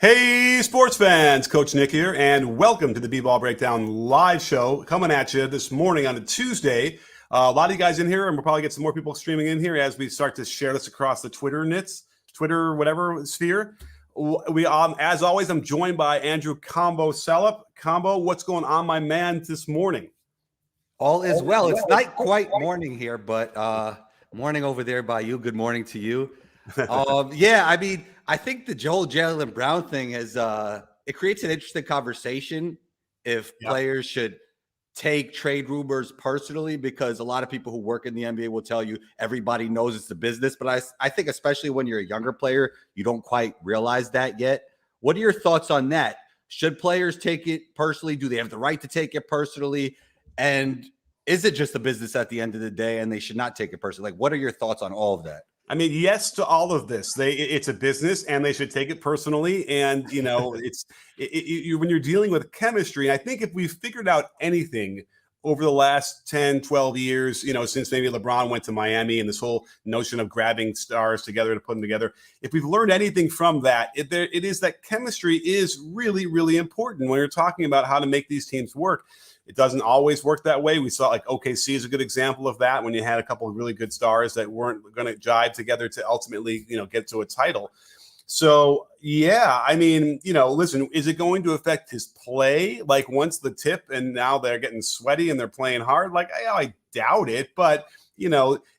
Hey, sports fans, Coach Nick here, and welcome to the B-Ball Breakdown live show coming at you this morning on a Tuesday. A lot of you guys in here, and we'll probably get some more people streaming in here as we start to share this across the Twitter, whatever sphere. As always, I'm joined by Andrew Combo Celup. Combo, what's going on, my man, this morning? All is well. It's not quite morning here, but morning over there by you. Good morning to you. I think the Jaylen Brown thing is it creates an interesting conversation if players should take trade rumors personally, because a lot of people who work in the NBA will tell you everybody knows it's a business. But I think especially when you're a younger player, you don't quite realize that yet. What are your thoughts on that? Should players take it personally? Do they have the right to take it personally? And is it just a business at the end of the day and they should not take it personally? Like, what are your thoughts on all of that? I mean, yes to all of this. It's a business, and they should take it personally. And you know, when you're dealing with chemistry. I think if we've figured out anything over the last 10, 12 years, since maybe LeBron went to Miami and this whole notion of grabbing stars together to put them together, if we've learned anything from that, it is that chemistry is really, really important when you're talking about how to make these teams work. It doesn't always work that way. We saw like OKC is a good example of that when you had a couple of really good stars that weren't going to jive together to ultimately, get to a title. So, yeah, I mean, listen, is it going to affect his play? Like once the tip and now they're getting sweaty and they're playing hard? Like, I doubt it. But,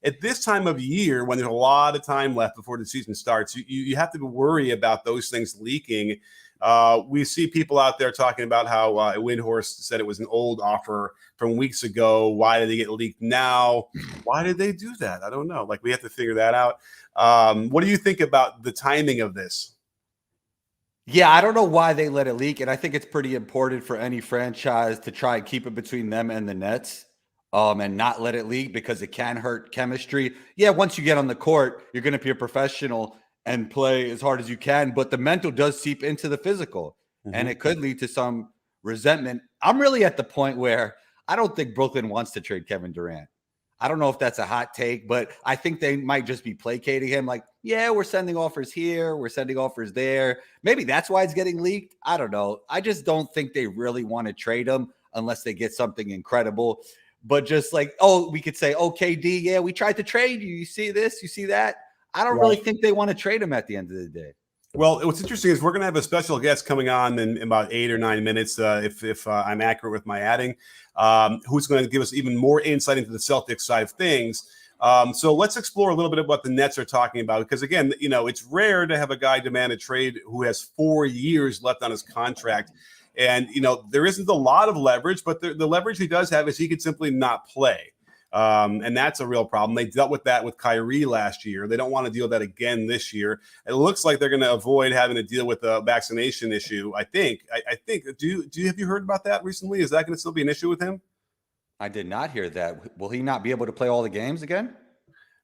at this time of year, when there's a lot of time left before the season starts, you have to worry about those things leaking. We see people out there talking about how Windhorst said it was an old offer from weeks ago. Why did they get leaked now? Why did they do that? I don't know. Like, we have to figure that out. What do you think about the timing of this? Yeah, I don't know why they let it leak. And I think it's pretty important for any franchise to try and keep it between them and the Nets and not let it leak, because it can hurt chemistry. Yeah, once you get on the court, you're going to be a professional and play as hard as you can, but the mental does seep into the physical, and it could lead to some resentment. I'm really at the point where I don't think Brooklyn wants to trade Kevin Durant. I don't know if that's a hot take, but I think they might just be placating him. Like, yeah, we're sending offers here, we're sending offers there. Maybe that's why it's getting leaked. I don't know. I just don't think they really want to trade him unless they get something incredible. But just like, we could say, KD, yeah, we tried to trade you. You see this, you see that. I don't really think they want to trade him at the end of the day. Well, what's interesting is we're going to have a special guest coming on in about 8 or 9 minutes, if I'm accurate with my adding, who's going to give us even more insight into the Celtics side of things. So let's explore a little bit of what the Nets are talking about, because, again, it's rare to have a guy demand a trade who has 4 years left on his contract. And, there isn't a lot of leverage, but the leverage he does have is he could simply not play. And that's a real problem. They dealt with that with Kyrie last year. They don't want to deal with that again this year. It looks like they're going to avoid having to deal with the vaccination issue. I think. Have you heard about that recently? Is that going to still be an issue with him? I did not hear that. Will he not be able to play all the games again?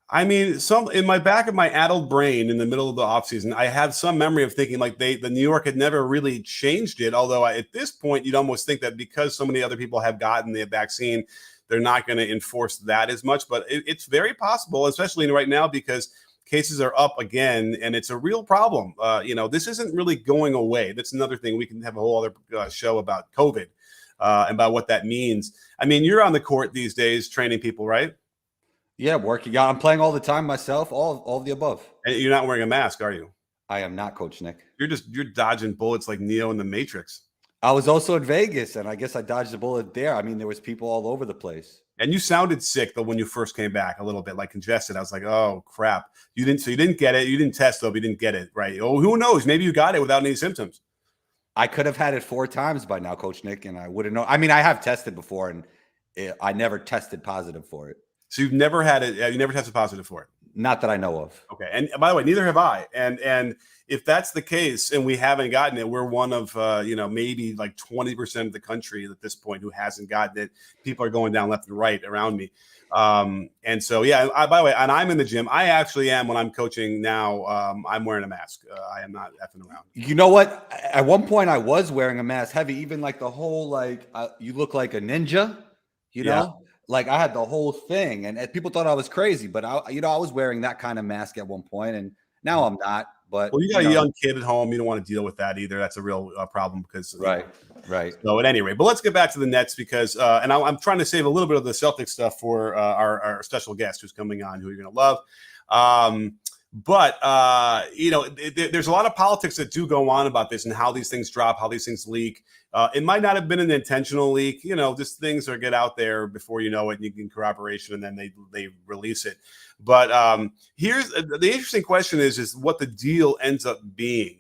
I mean, in my back of my addled brain in the middle of the offseason, I have some memory of thinking like the New York had never really changed it. Although at this point, you'd almost think that because so many other people have gotten the vaccine, they're not going to enforce that as much. But it's very possible, especially right now, because cases are up again, and it's a real problem. This isn't really going away. That's another thing. We can have a whole other show about COVID and about what that means. I mean, you're on the court these days training people, right? Yeah, working out. I'm playing all the time myself, all of the above. And you're not wearing a mask, are you? I am not, Coach Nick. You're dodging bullets like Neo in the Matrix. I was also in Vegas, and I guess I dodged a bullet there. I mean, there was people all over the place. And you sounded sick though when you first came back, a little bit like congested. I was like, oh crap. You didn't get it. You didn't test though, but you didn't get it, right? Oh, who knows? Maybe you got it without any symptoms. I could have had it 4 times by now, Coach Nick, and I wouldn't know. I mean, I have tested before, and I never tested positive for it. So you've never had it. You never tested positive for it. Not that I know of. Okay. And by the way, neither have I. And if that's the case and we haven't gotten it, we're one of, maybe like 20% of the country at this point who hasn't gotten it. People are going down left and right around me. And so, yeah, by the way, and I'm in the gym. I actually am, when I'm coaching now, I'm wearing a mask. I am not effing around. You know what? At one point I was wearing a mask heavy, even like the whole, you look like a ninja, know? Like I had the whole thing, and people thought I was crazy, but I was wearing that kind of mask at one point, and now I'm not. But Well, you got a young kid at home. You don't want to deal with that either. That's a real problem because right. So at any rate, but let's get back to the Nets because, and I'm trying to save a little bit of the Celtics stuff for our special guest who's coming on, who you're going to love. But there's a lot of politics that do go on about this and how these things drop, how these things leak. It might not have been an intentional leak, just things that get out there before you know it, and you get corroboration, and then they release it. But here's the interesting question: is what the deal ends up being.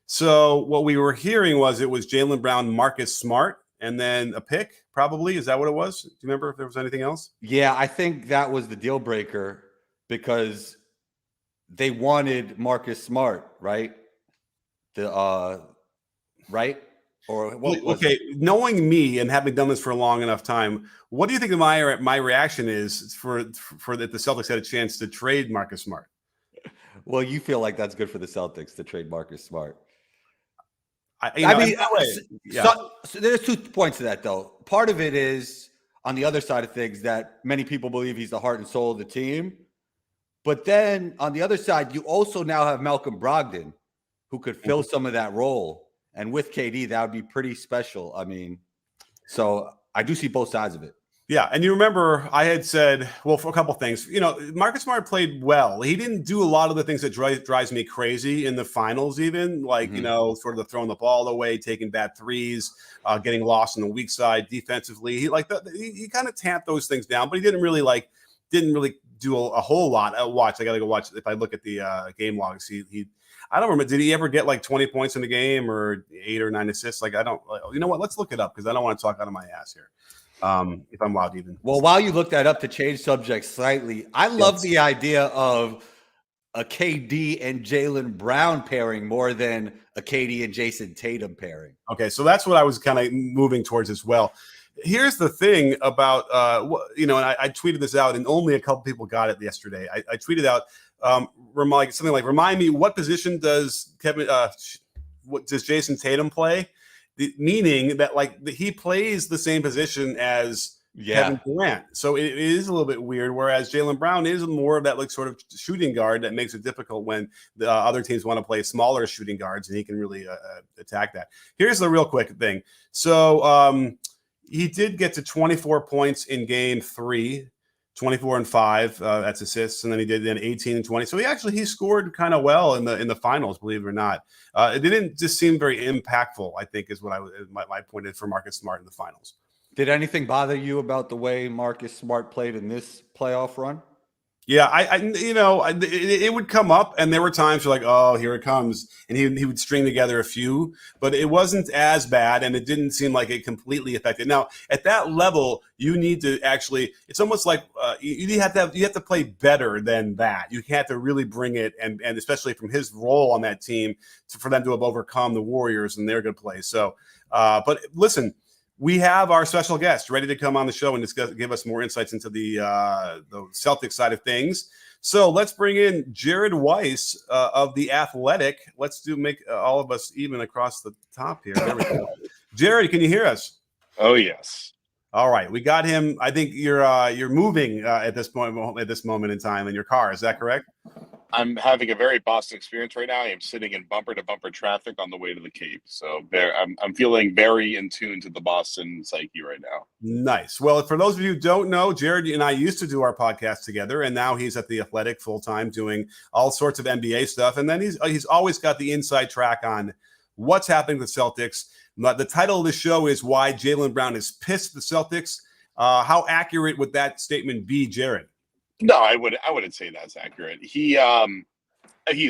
So what we were hearing was it was Jaylen Brown, Marcus Smart, and then a pick. Probably, is that what it was? Do you remember if there was anything else? Yeah, I think that was the deal breaker because they wanted Marcus Smart, right? Right? Or what was okay, it? Knowing me and having done this for a long enough time, what do you think of my reaction is for that the Celtics had a chance to trade Marcus Smart? Well, you feel like that's good for the Celtics to trade Marcus Smart. So there's 2 points to that, though. Part of it is on the other side of things that many people believe he's the heart and soul of the team. But then on the other side, you also now have Malcolm Brogdon, who could fill some of that role. And with KD, that would be pretty special. I mean, so I do see both sides of it. Yeah, and you remember I had said, well, for a couple things, Marcus Smart played well. He didn't do a lot of the things that drives me crazy in the finals, even like sort of the throwing the ball away, taking bad threes, getting lost on the weak side defensively. He kind of tamped those things down, but he didn't really do a whole lot. I got to go watch. If I look at the game logs, I don't remember. Did he ever get like 20 points in the game or 8 or 9 assists? Like I don't. You know what? Let's look it up because I don't want to talk out of my ass here. If I'm allowed even. Well, while you look that up to change subjects slightly, I love the idea of a KD and Jaylen Brown pairing more than a KD and Jason Tatum pairing. Okay, so that's what I was kind of moving towards as well. Here's the thing about, and I tweeted this out, and only a couple people got it yesterday. I tweeted out something like, remind me, what position does does Jason Tatum play? Meaning that he plays the same position as Kevin Durant. So it is a little bit weird. Whereas Jaylen Brown is more of that sort of shooting guard that makes it difficult when the other teams want to play smaller shooting guards, and he can really attack that. Here's the real quick thing. So he did get to 24 points in game 3. 24 and 5, that's assists, and then he did 18 and 20. So he scored kind of well in the finals, believe it or not. It didn't just seem very impactful, I think, is what my point is for Marcus Smart in the finals. Did anything bother you about the way Marcus Smart played in this playoff run? Yeah, it would come up, and there were times you're like, oh, here it comes, and he would string together a few, but it wasn't as bad, and it didn't seem like it completely affected. Now, at that level, you need to actually, it's almost like you have to play better than that. You have to really bring it, and especially from his role on that team, for them to have overcome the Warriors and their good play. So, but listen. We have our special guest ready to come on the show and give us more insights into the Celtics side of things. So let's bring in Jared Weiss of The Athletic. Let's make all of us even across the top here. There we go. Jared, can you hear us? Oh, yes. All right. We got him. I think you're moving at this moment in time in your car. Is that correct? I'm having a very Boston experience right now. I am sitting in bumper-to-bumper traffic on the way to the Cape. So I'm feeling very in tune to the Boston psyche right now. Nice. Well, for those of you who don't know, Jared and I used to do our podcast together, and now he's at The Athletic full-time doing all sorts of NBA stuff. And then he's always got the inside track on what's happening with Celtics. The title of the show is Why Jaylen Brown is Pissed at the Celtics. How accurate would that statement be, Jared? No, I wouldn't say that's accurate. He's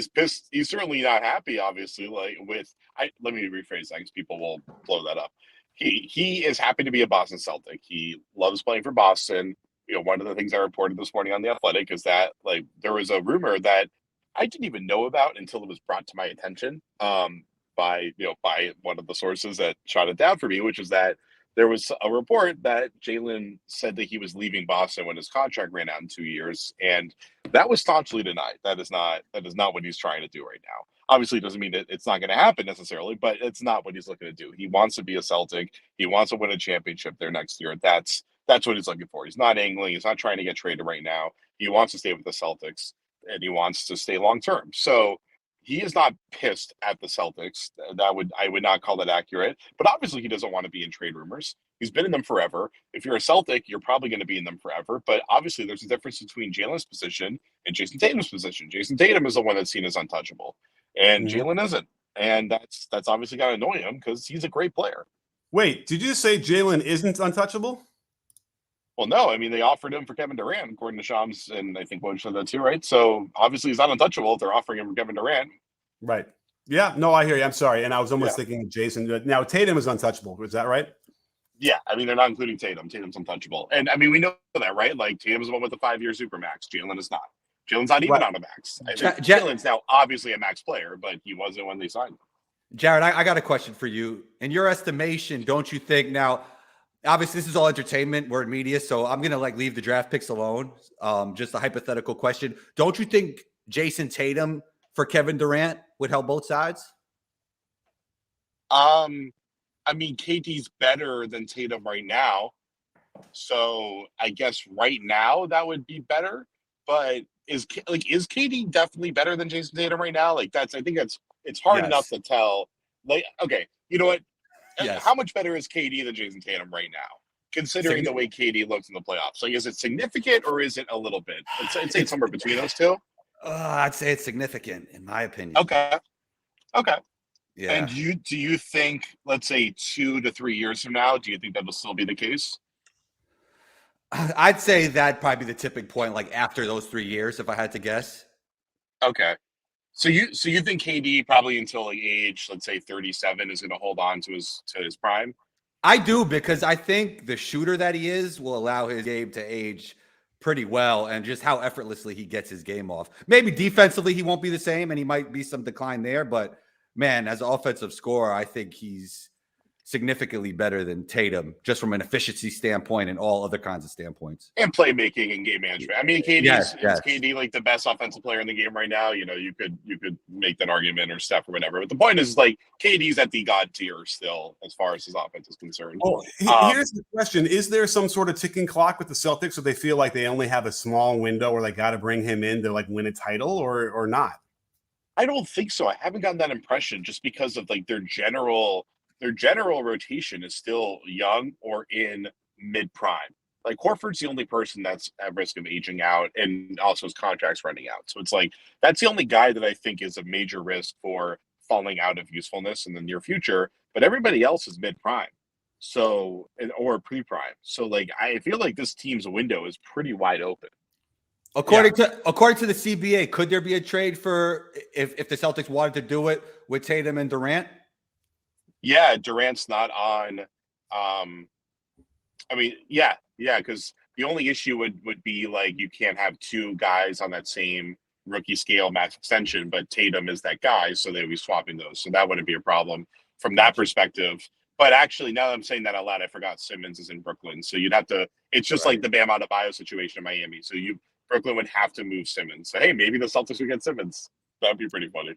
pissed. He's certainly not happy, obviously. Let me rephrase that because people will blow that up. He is happy to be a Boston Celtic. He loves playing for Boston. One of the things I reported this morning on The Athletic is that there was a rumor that I didn't even know about until it was brought to my attention by one of the sources that shot it down for me, which is that there was a report that Jaylen said that he was leaving Boston when his contract ran out in 2 years, and that was staunchly denied. That is not what he's trying to do right now. Obviously, it doesn't mean that it's not going to happen necessarily, but it's not what he's looking to do. He wants to be a Celtic. He wants to win a championship there next year. That's what he's looking for. He's not angling. He's not trying to get traded right now. He wants to stay with the Celtics, and he wants to stay long term. So he is not pissed at the Celtics. I would not call that accurate. But obviously, he doesn't want to be in trade rumors. He's been in them forever. If you're a Celtic, you're probably going to be in them forever. But obviously, there's a difference between Jaylen's position and Jason Tatum's position. Jason Tatum is the one that's seen as untouchable, and Mhm. Jaylen isn't. And that's obviously going to annoy him because he's a great player. Wait, did you say Jaylen isn't untouchable? Well, no, I mean they offered him for Kevin Durant, according to Shams, and I think Woj said that too, right? So obviously he's not untouchable if they're offering him for Kevin Durant. Right. Yeah. No, I hear you. I'm sorry. And I was almost Yeah. thinking Jason. Now Tatum is untouchable. Is that right? Yeah, I mean they're not including Tatum. Tatum's untouchable, and I mean we know that, right? Like Tatum's the one with the 5-year supermax. Jaylen is not. Jaylen's not even Right. on a max. I think Jaylen's now obviously a max player, but he wasn't when they signed him. Jared, I got a question for you. In your estimation, don't you think now? Obviously, this is all entertainment. We're in media, so I'm gonna leave the draft picks alone. Just a hypothetical question. Don't you think Jason Tatum for Kevin Durant would help both sides? I mean KD's better than Tatum right now, so I guess right now that would be better. But is KD definitely better than Jason Tatum right now? Like I think it's hard enough to tell. Like, okay, you know what? Yes. How much better is KD than Jason Tatum right now, considering the way KD looks in the playoffs? Like, is it significant or is it a little bit? I'd say it's somewhere between those two. I'd say it's significant, in my opinion. Okay. Yeah. And do you think, let's say 2 to 3 years from now, do you think that will still be the case? I'd say that'd probably be the tipping point, like after those 3 years, if I had to guess. Okay. So you think KD probably until like age, let's say 37, is going to hold on to his prime? I do, because I think the shooter that he is will allow his game to age pretty well, and just how effortlessly he gets his game off. Maybe defensively he won't be the same, and he might be some decline there, but man, as an offensive scorer, I think he's significantly better than Tatum, just from an efficiency standpoint and all other kinds of standpoints. And playmaking and game management. I mean, Yes. is KD like the best offensive player in the game right now? You know, you could make that argument, or Steph or whatever. But the point is, like, KD's at the god tier still as far as his offense is concerned. Well, here's the question: is there some sort of ticking clock with the Celtics, so they feel like they only have a small window where they got to bring him in to like win a title, or not? I don't think so. I haven't gotten that impression, just because of like their general rotation is still young or in mid prime. Like Horford's the only person that's at risk of aging out, and also his contract's running out. So it's like that's the only guy that I think is a major risk for falling out of usefulness in the near future. But everybody else is mid prime, so or pre prime. So like I feel like this team's window is pretty wide open. According to the CBA, could there be a trade for if the Celtics wanted to do it with Tatum and Durant? Yeah, Durant's not on. I mean, yeah, because the only issue would be like you can't have two guys on that same rookie scale max extension, but Tatum is that guy, so they'd be swapping those. So that wouldn't be a problem from that perspective. But actually, now that I'm saying that out loud, I forgot Simmons is in Brooklyn, so you'd have to. It's just like the Bam Adebayo situation in Miami. So Brooklyn would have to move Simmons. So hey, maybe the Celtics would get Simmons. That'd be pretty funny.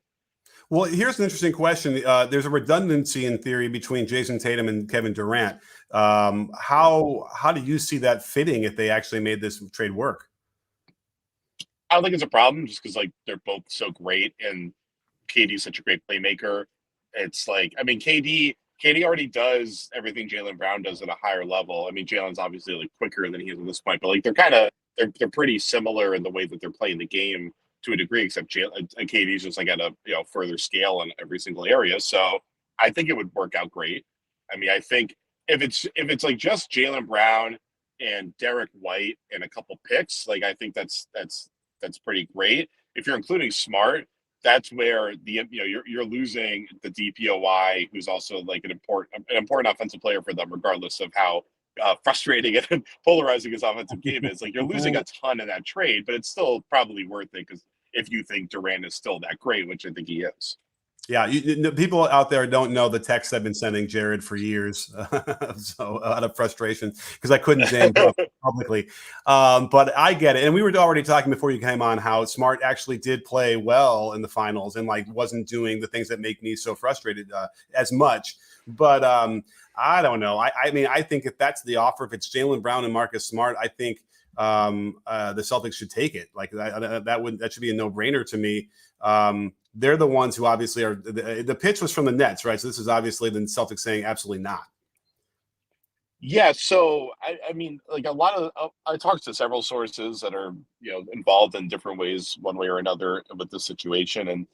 Well, here's an interesting question. There's a redundancy in theory between Jason Tatum and Kevin Durant. How do you see that fitting if they actually made this trade work? I don't think it's a problem, just because like they're both so great, and KD's such a great playmaker. It's like, I mean, KD already does everything Jaylen Brown does at a higher level. I mean, Jaylen's obviously like quicker than he is at this point, but like they're pretty similar in the way that they're playing the game to a degree, except KD's just like at a further scale in every single area. So I think it would work out great. I mean, I think if it's like just Jaylen Brown and Derek White and a couple picks, like I think that's pretty great. If you're including Smart, that's where you're losing the DPOY, who's also like an important offensive player for them, regardless of how frustrating and polarizing his offensive game is. Like, you're losing a ton in that trade, but it's still probably worth it, because if you think Durant is still that great, which I think he is. Yeah, people out there don't know the texts I've been sending Jared for years, so out of frustration because I couldn't name publicly. But I get it, and we were already talking before you came on how Smart actually did play well in the finals and like wasn't doing the things that make me so frustrated as much. But I don't know. I mean, I think if that's the offer, if it's Jaylen Brown and Marcus Smart, I think the Celtics should take it. Like that should be a no-brainer to me. they're the ones who obviously are. The pitch was from the Nets, right? So this is obviously the Celtics saying absolutely not. Yeah, so I mean, like a lot of I talked to several sources that are involved in different ways, one way or another, with the situation, and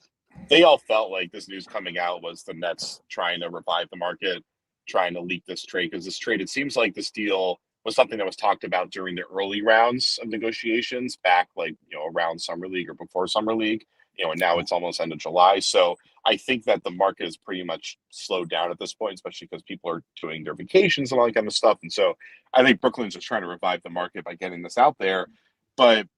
they all felt like this news coming out was the Nets trying to revive the market, trying to leak this trade because this trade. It seems like this deal was something that was talked about during the early rounds of negotiations back, like around Summer League or before Summer League, and now it's almost end of July, so. I think that the market is pretty much slowed down at this point, especially because people are doing their vacations and all that kind of stuff. And so I think Brooklyn's just trying to revive the market by getting this out there. But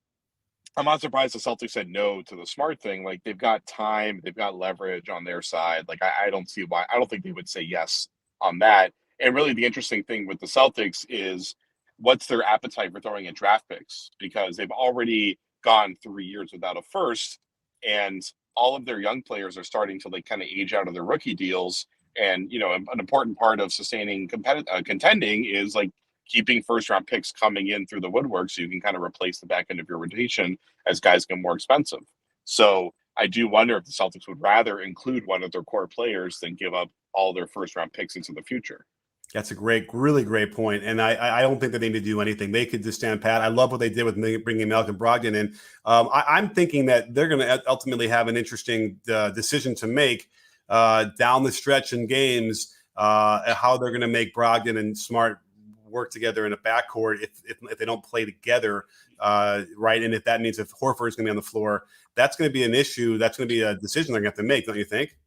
I'm not surprised the Celtics said no to the Smart thing. Like they've got time, they've got leverage on their side. Like I don't see why. I don't think they would say yes on that. And really, the interesting thing with the Celtics is what's their appetite for throwing in draft picks because they've already gone 3 years without a first, and all of their young players are starting to like kind of age out of their rookie deals. And, an important part of sustaining contending is like keeping first round picks coming in through the woodwork so you can kind of replace the back end of your rotation as guys get more expensive. So I do wonder if the Celtics would rather include one of their core players than give up all their first round picks into the future. That's a really great point. And I don't think that they need to do anything. They could just stand pat. I love what they did with bringing Malcolm Brogdon in. I'm thinking that they're going to ultimately have an interesting decision to make down the stretch in games, how they're going to make Brogdon and Smart work together in a backcourt if they don't play together, right? And if that means if Horford is going to be on the floor, that's going to be an issue. That's going to be a decision they're going to have to make, don't you think?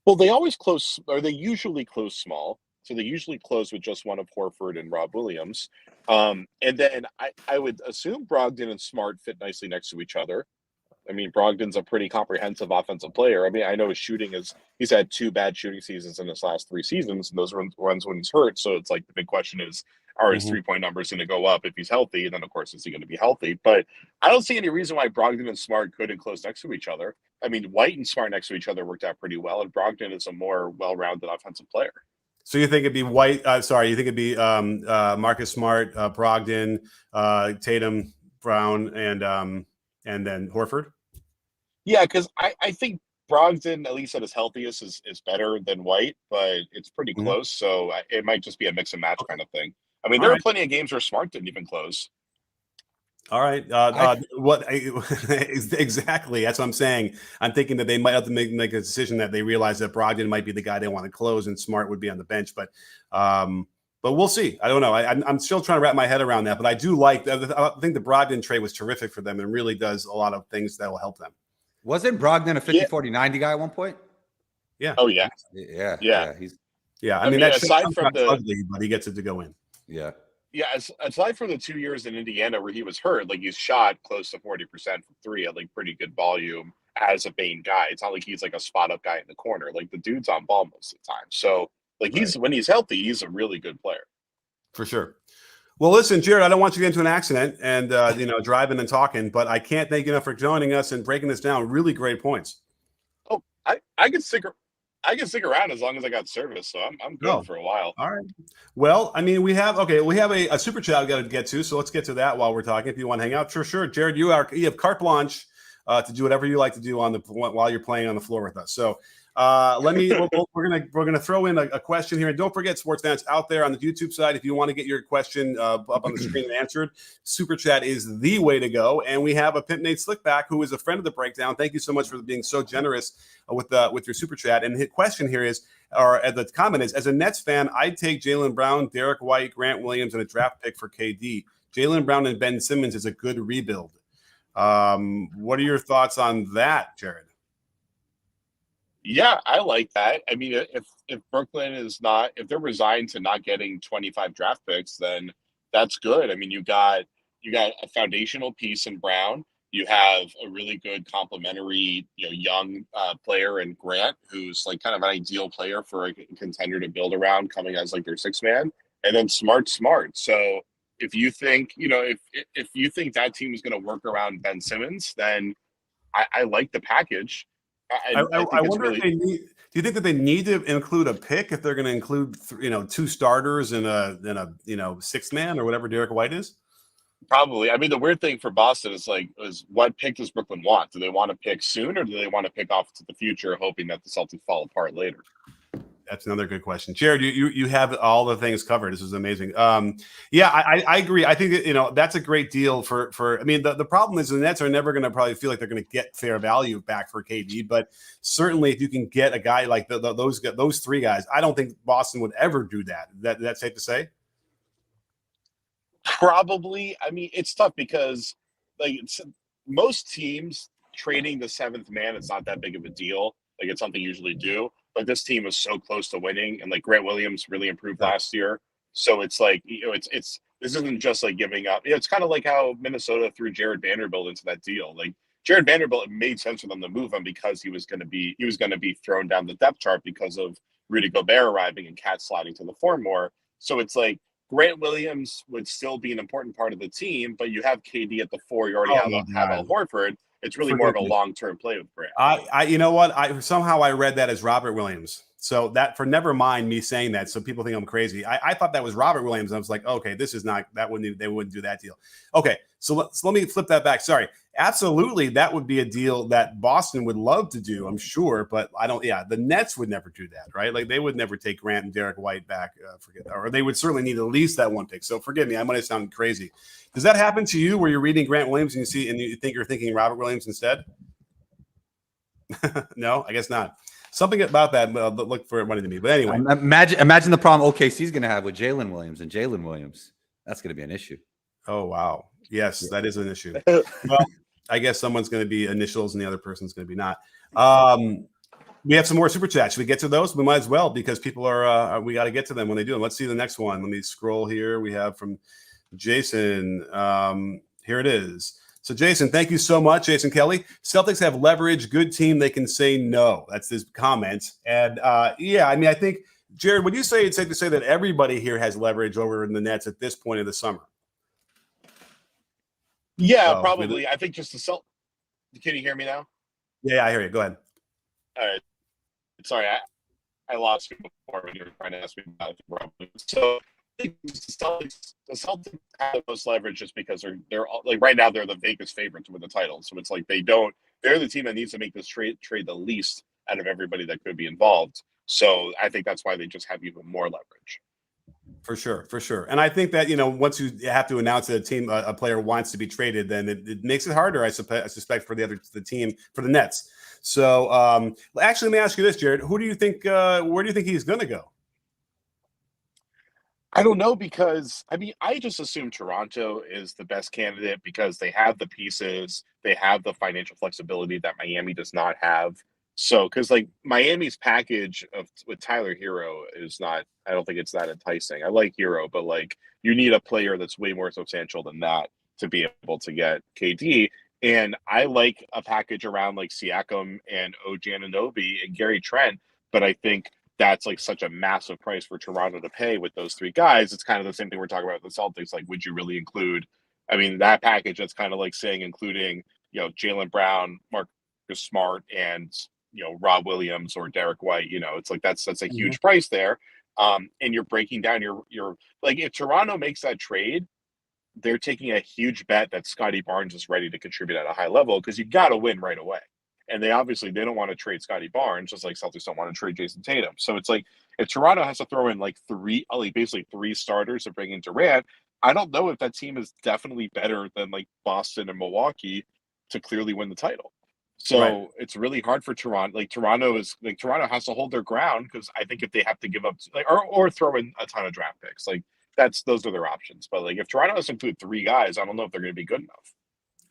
Well, they usually close small. So they usually close with just one of Horford and Rob Williams. And then I would assume Brogdon and Smart fit nicely next to each other. I mean, Brogdon's a pretty comprehensive offensive player. I mean, I know his shooting he's had 2 bad shooting seasons in his last 3 seasons, and those were ones when he's hurt. So it's like the big question is, are his 3-point numbers going to go up if he's healthy? And then, of course, is he going to be healthy? But I don't see any reason why Brogdon and Smart couldn't close next to each other. I mean, White and Smart next to each other worked out pretty well, and Brogdon is a more well-rounded offensive player. So you think it'd be White? You think it'd be Marcus Smart, Brogdon, Tatum, Brown, and then Horford? Yeah, because I think Brogdon, at least at his healthiest, is better than White, but it's pretty close. So it might just be a mix and match kind of thing. I mean, there are plenty of games where Smart didn't even close. All right. Exactly? That's what I'm saying. I'm thinking that they might have to make a decision that they realize that Brogdon might be the guy they want to close, and Smart would be on the bench. But we'll see. I don't know. I'm still trying to wrap my head around that. But I do I think the Brogdon trade was terrific for them and really does a lot of things that will help them. Wasn't Brogdon a 50-40-90 guy at one point? Yeah. Oh yeah. Yeah. I mean that's aside from the ugly, but he gets it to go in. Yeah. Yeah, aside from the 2 years in Indiana where he was hurt, like he's shot close to 40% from 3 at like pretty good volume as a main guy. It's not like he's like a spot up guy in the corner. Like the dude's on ball most of the time. So like when he's healthy, he's a really good player. For sure. Well, listen, Jared, I don't want you to get into an accident and driving and talking, but I can't thank you enough for joining us and breaking this down. Really great points. Oh, I can stick around as long as I got service, so I'm good for a while. All right. Well, I mean, we have a super chat we got to get to, so let's get to that while we're talking. If you want to hang out, sure. Jared, you have carte blanche to do whatever you like to do while you're playing on the floor with us. So we're gonna throw in a question here, and don't forget, sports fans out there on the YouTube side, if you want to get your question up on the screen and answered, super chat is the way to go. And we have a Pimp Nate Slickback, who is a friend of the breakdown. Thank you so much for being so generous with your super chat. And his question here is, or the comment is, as a Nets fan, I'd take Jaylen Brown, Derek White, Grant Williams, and a draft pick for KD. Jaylen Brown and Ben Simmons is a good rebuild. What are your thoughts on that, Jared? Yeah, I like that. I mean, if Brooklyn if they're resigned to not getting 25 draft picks, then that's good. I mean, you got a foundational piece in Brown. You have a really good complementary, young player in Grant, who's like kind of an ideal player for a contender to build around, coming as like their sixth man, and then Smart. So if you think, if you think that team is going to work around Ben Simmons, then I like the package. I wonder if they need. Do you think that they need to include a pick if they're going to include 2 starters and a sixth man or whatever Derek White is? Probably. I mean, the weird thing for Boston is what pick does Brooklyn want? Do they want to pick soon, or do they want to pick off to the future, hoping that the Celtics fall apart later? That's another good question, Jared. You have all the things covered. This is amazing. Yeah, I agree. I think that, that's a great deal for. I mean, the problem is the Nets are never going to probably feel like they're going to get fair value back for KD, but certainly if you can get a guy like those three guys, I don't think Boston would ever do that. That's safe to say. Probably. I mean, it's tough because most teams trading the seventh man, it's not that big of a deal. Like it's something you usually do. But this team was so close to winning, and like Grant Williams really improved last year. So it's like it's this isn't just like giving up. It's kind of like how Minnesota threw Jared Vanderbilt into that deal. Like Jared Vanderbilt, it made sense for them to move him because he was going to be thrown down the depth chart because of Rudy Gobert arriving and Cat sliding to the four more. So it's like Grant Williams would still be an important part of the team, but you have KD at the four. You already have Al Horford. It's really more of a long-term play with Grant. You know what? I read that as Robert Williams. So that never mind me saying that. So people think I'm crazy. I thought that was Robert Williams. I was like, okay, this is not that. They wouldn't do that deal. Okay, so let me flip that back. Sorry, absolutely, that would be a deal that Boston would love to do. I'm sure, but I don't. Yeah, the Nets would never do that, right? Like they would never take Grant and Derek White back. Or they would certainly need at least that one pick. So forgive me, I might have sounded crazy. Does that happen to you where you're reading Grant Williams and you think you're thinking Robert Williams instead? No, I guess not. Something about that look for it money to me. But anyway, imagine the problem OKC's going to have with Jaylen Williams and Jaylen Williams. That's going to be an issue. Oh wow, yes, that is an issue. Well, I guess someone's going to be initials and the other person's going to be not. We have some more super chats. Should we get to those? We might as well because people are. We got to get to them when they do them. Let's see the next one. Let me scroll here. We have from Jason. Here it is. So, Jason, thank you so much, Jason Kelly. Celtics have leverage, good team. They can say no. That's his comment. And, yeah, I mean, I think, Jared, would you say it's safe to say that everybody here has leverage over in the Nets at this point of the summer? Yeah, probably. I think just the Celtics. Can you hear me now? Yeah, I hear you. Go ahead. All right. Sorry, I lost you before when you were trying to ask me about it. So, the Celtics have the most leverage just because they're like right now they're the Vegas favorite to win the title. So it's like they're the team that needs to make this trade the least out of everybody that could be involved. So I think that's why they just have even more leverage. For sure. And I think that, once you have to announce that a player wants to be traded, then it makes it harder, I suspect, for the team, for the Nets. So actually, let me ask you this, Jared. Where do you think he's going to go? I don't know because, I mean, I just assume Toronto is the best candidate because they have the pieces, they have the financial flexibility that Miami does not have. So, because like Miami's package with Tyler Hero is not, I don't think it's that enticing. I like Hero, but like you need a player that's way more substantial than that to be able to get KD. And I like a package around like Siakam and OG Anunoby and Gary Trent, but I think that's like such a massive price for Toronto to pay with those three guys. It's kind of the same thing we're talking about with the Celtics. Like, would you really include, I mean, that package, that's kind of like saying including, Jaylen Brown, Marcus Smart, and, Rob Williams or Derek White, it's like, that's a huge price there. And you're breaking down your like, if Toronto makes that trade, they're taking a huge bet that Scotty Barnes is ready to contribute at a high level because you got to win right away. And they don't want to trade Scotty Barnes, just like Celtics don't want to trade Jason Tatum. So it's like if Toronto has to throw in basically three starters to bring in Durant, I don't know if that team is definitely better than like Boston and Milwaukee to clearly win the title. So It's really hard for Toronto. Like Toronto has to hold their ground because I think if they have to give up or throw in a ton of draft picks, like those are their options. But like if Toronto has to include three guys, I don't know if they're going to be good enough.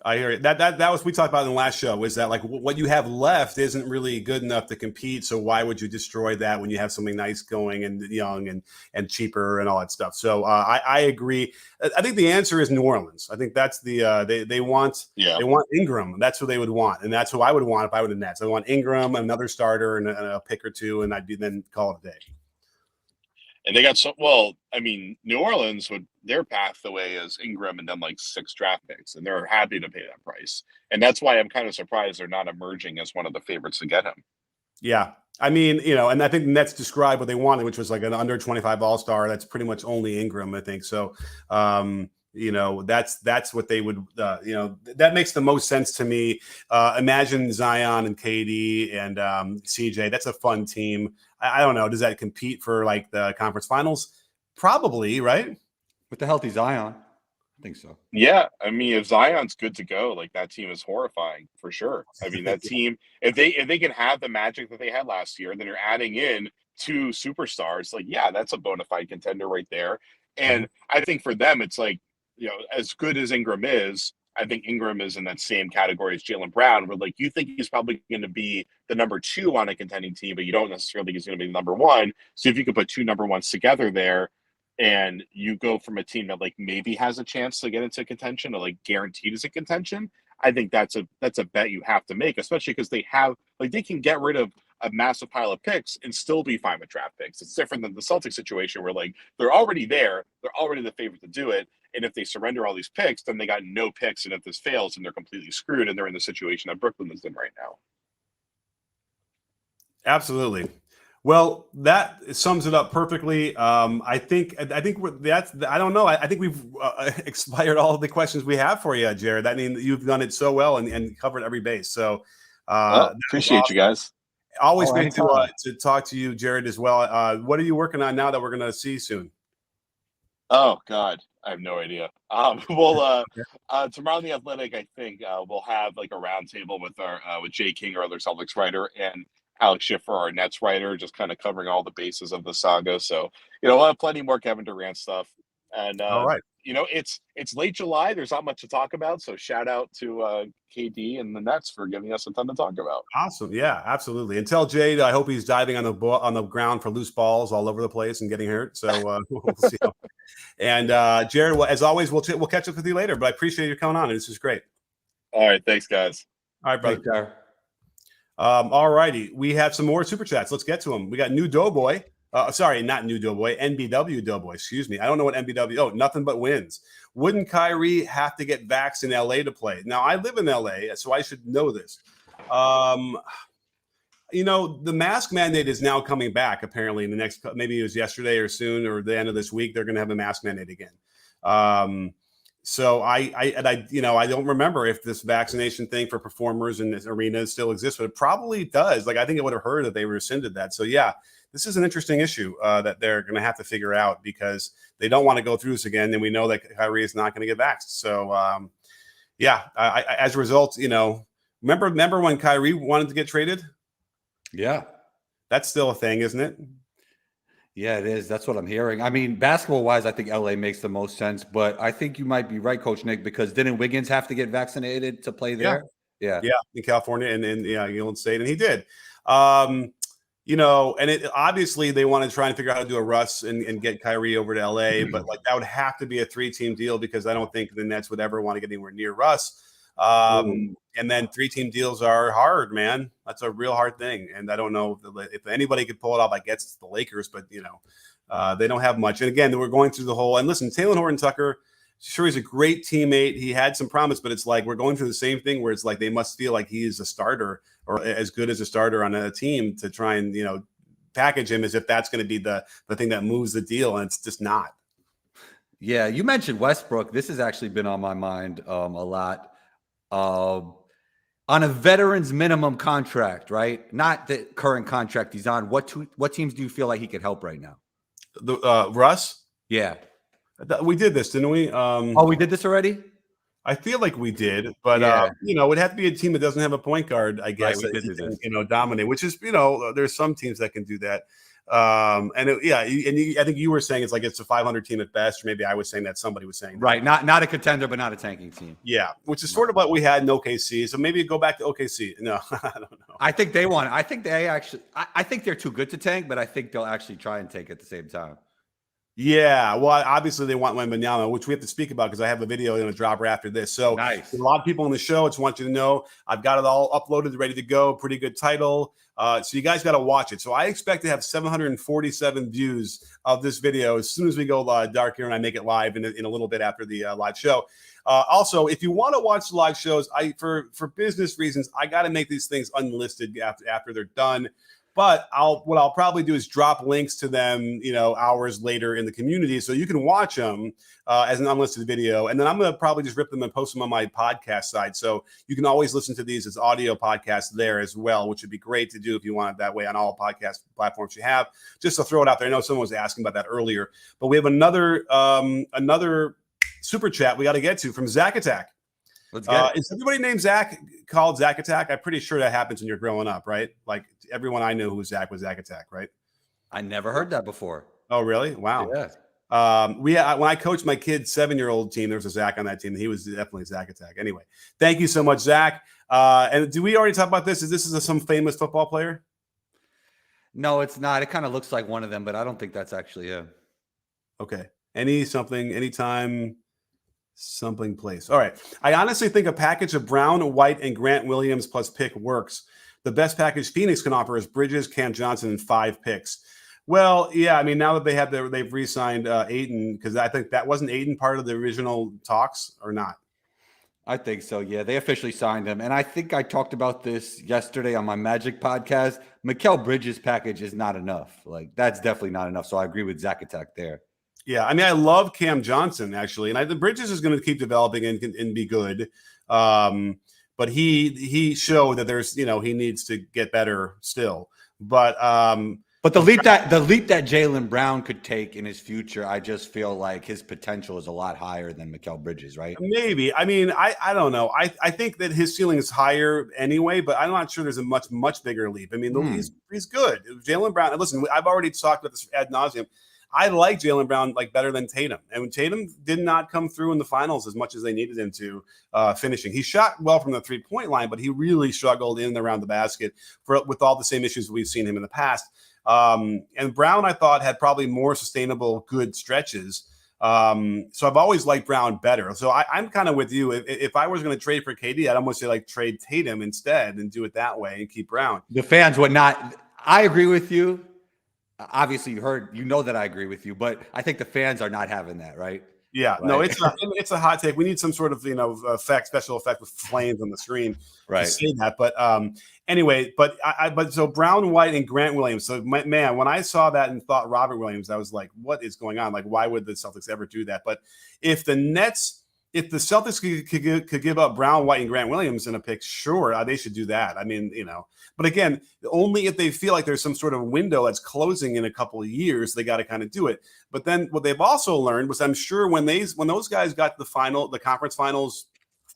I hear it. That was we talked about in the last show. Is that like what you have left isn't really good enough to compete? So why would you destroy that when you have something nice going and young and cheaper and all that stuff? So I agree. I think the answer is New Orleans. I think that's they want Ingram. That's who they would want, and that's who I would want if I were the Nets. I want Ingram, another starter, and a pick or two, and I'd then call it a day. And they got New Orleans their path the way is Ingram and then like 6 draft picks, and they're happy to pay that price. And that's why I'm kind of surprised they're not emerging as one of the favorites to get him. Yeah. I mean, and I think the Nets described what they wanted, which was like an under 25 all-star. That's pretty much only Ingram, I think. So, That's what they would, that makes the most sense to me. Imagine Zion and KD and CJ. That's a fun team. I don't know. Does that compete for like the conference finals? Probably, right? With the healthy Zion, I think so. Yeah, I mean, if Zion's good to go, like that team is horrifying for sure. I mean, that team, if they can have the magic that they had last year, and then you're adding in 2 superstars, like yeah, that's a bona fide contender right there. And I think for them, it's like, as good as Ingram is, I think Ingram is in that same category as Jaylen Brown, where like you think he's probably going to be the number 2 on a contending team, but you don't necessarily think he's going to be the number 1. So if you could put 2 number 1s together there, and you go from a team that like maybe has a chance to get into contention or like guaranteed is in contention, I think that's a bet you have to make, especially because they can get rid of a massive pile of picks and still be fine with draft picks. It's different than the Celtics situation where like they're already there, they're already the favorite to do it. And if they surrender all these picks, then they got no picks. And if this fails, then they're completely screwed. And they're in the situation that Brooklyn is in right now. Absolutely. Well, that sums it up perfectly. I think that's. I don't know. I think we've expired all of the questions we have for you, Jared. I mean, you've done it so well and covered every base. So appreciate awesome. You guys. Always great to talk to you, Jared, as well. What are you working on now that we're going to see soon? Oh God, I have no idea. Tomorrow on The Athletic, I think we'll have like a roundtable with with Jay King, our other Celtics writer, and Alex Schiffer, our Nets writer, just kind of covering all the bases of the saga. So, we'll have plenty more Kevin Durant stuff. And, all right. It's late July. There's not much to talk about. So shout out to KD and the Nets for giving us a ton to talk about. Awesome. Yeah, absolutely. And tell Jade, I hope he's diving on the ground for loose balls all over the place and getting hurt. So we'll see. And Jared, as always, we'll catch up with you later, but I appreciate you coming on. This is great. All right. Thanks, guys. All right, brother. All righty. We have some more super chats. Let's get to them. We got New Doughboy. Sorry, not New Doughboy. NBW Doughboy. Excuse me. I don't know what NBW. Oh, nothing but wins. Wouldn't Kyrie have to get vaxxed in LA to play? Now, I live in LA, so I should know this. The mask mandate is now coming back, apparently, in the next, maybe it was yesterday or soon or the end of this week, they're going to have a mask mandate again. So I don't remember if this vaccination thing for performers in this arena still exists, but it probably does. Like, I think it would have heard that they rescinded that. So yeah, this is an interesting issue that they're going to have to figure out because they don't want to go through this again. And we know that Kyrie is not going to get vaxxed. So as a result, remember when Kyrie wanted to get traded? Yeah. That's still a thing, isn't it? Yeah, it is. That's what I'm hearing. I mean, basketball-wise, I think LA makes the most sense, but I think you might be right, Coach Nick, because didn't Wiggins have to get vaccinated to play there? Yeah, in California and Golden State, and he did. And it obviously they want to try and figure out how to do a Russ and get Kyrie over to LA, but like that would have to be a 3-team deal because I don't think the Nets would ever want to get anywhere near Russ. And then 3-team deals are hard, man. That's a real hard thing. And I don't know if anybody could pull it off. I guess it's the Lakers, but they don't have much. And again, we're going through the whole, and listen, Taylor Horton-Tucker, sure, he's a great teammate. He had some promise, but it's like, we're going through the same thing where it's like, they must feel like he is a starter or as good as a starter on a team to try and, package him as if that's going to be the thing that moves the deal. And it's just not. Yeah. You mentioned Westbrook. This has actually been on my mind a lot. On a veteran's minimum contract, right? Not the current contract he's on. What teams do you feel like he could help right now? Russ? Yeah. We did this, didn't we? We did this already? I feel like we did, but it would have to be a team that doesn't have a point guard, I guess, right, we did do this. Dominate, which is, there's some teams that can do that. I think you were saying it's like it's a 500 team at best, or maybe I was saying that somebody was saying that. Right, not a contender, but not a tanking team. Yeah, which is sort of what we had in OKC. So maybe go back to OKC. No, I don't know. I think they want. I think they actually. I think they're too good to tank, but I think they'll actually try and tank at the same time. Yeah, well, obviously they want Wembanyama, which we have to speak about because I have a video going to drop right after this. So nice. A lot of people on the show. I just want you to know I've got it all uploaded, ready to go. Pretty good title. So you guys got to watch it. So I expect to have 747 views of this video as soon as we go dark here and I make it live in a little bit after the live show. Also, if you want to watch the live shows, for business reasons, I got to make these things unlisted after they're done. But what I'll probably do is drop links to them, hours later in the community, so you can watch them as an unlisted video. And then I'm going to probably just rip them and post them on my podcast side. So you can always listen to these as audio podcasts there as well, which would be great to do if you want it that way on all podcast platforms you have. Just to throw it out there. I know someone was asking about that earlier, but we have another super chat we got to get to from Zach Attack. Let's get it. Is everybody named Zach called Zach Attack? I'm pretty sure that happens when you're growing up, right? Like everyone I knew who was Zach Attack, right? I never heard that before. Oh, really? Wow. Yeah. When I coached my kid's 7-year-old team, there was a Zach on that team. He was definitely Zach Attack. Anyway, thank you so much, Zach. And do we already talk about this? Is this some famous football player? No, it's not. It kind of looks like one of them, but I don't think that's actually him. Okay. Anytime, something place. All right. I honestly think a package of Brown, White, and Grant Williams plus pick works. The best package Phoenix can offer is Bridges, Cam Johnson, and 5 picks. Well, yeah. I mean, now that they've re-signed Ayton, because I think that wasn't Ayton part of the original talks or not. I think so. Yeah, they officially signed him, and I think I talked about this yesterday on my Magic podcast. Mikal Bridges' package is not enough. Like that's definitely not enough. So I agree with Zach Attack there. Yeah, I mean, I love Cam Johnson actually, and the Bridges is going to keep developing and be good. But he showed that there's he needs to get better still. But the leap that Jaylen Brown could take in his future, I just feel like his potential is a lot higher than Mikal Bridges, right? Maybe. I mean, I don't know. I think that his ceiling is higher anyway, but I'm not sure there's a much bigger leap. I mean, he's good. Jaylen Brown. And listen, I've already talked about this ad nauseum. I like Jaylen Brown better than Tatum, and Tatum did not come through in the finals as much as they needed him to finishing. He shot well from the 3-point line, but he really struggled in and around the basket with all the same issues we've seen him in the past. And Brown, I thought, had probably more sustainable good stretches. So I've always liked Brown better. So I'm kind of with you. If I was going to trade for KD, I'd almost say trade Tatum instead and do it that way and keep Brown. The fans would not. I agree with you. Obviously, you know that I agree with you, but I think the fans are not having that, right? Yeah, right. No, it's a hot take. We need some sort of special effect with flames on the screen to say that. But anyway, so Brown, White, and Grant Williams. So man, when I saw that and thought Robert Williams, I was like, what is going on? Like, why would the Celtics ever do that? But if the Celtics could give up Brown, White, and Grant Williams in a pick, sure, they should do that. I mean, but again, only if they feel like there's some sort of window that's closing in a couple of years, they got to kind of do it. But then what they've also learned was, I'm sure when those guys got to the conference finals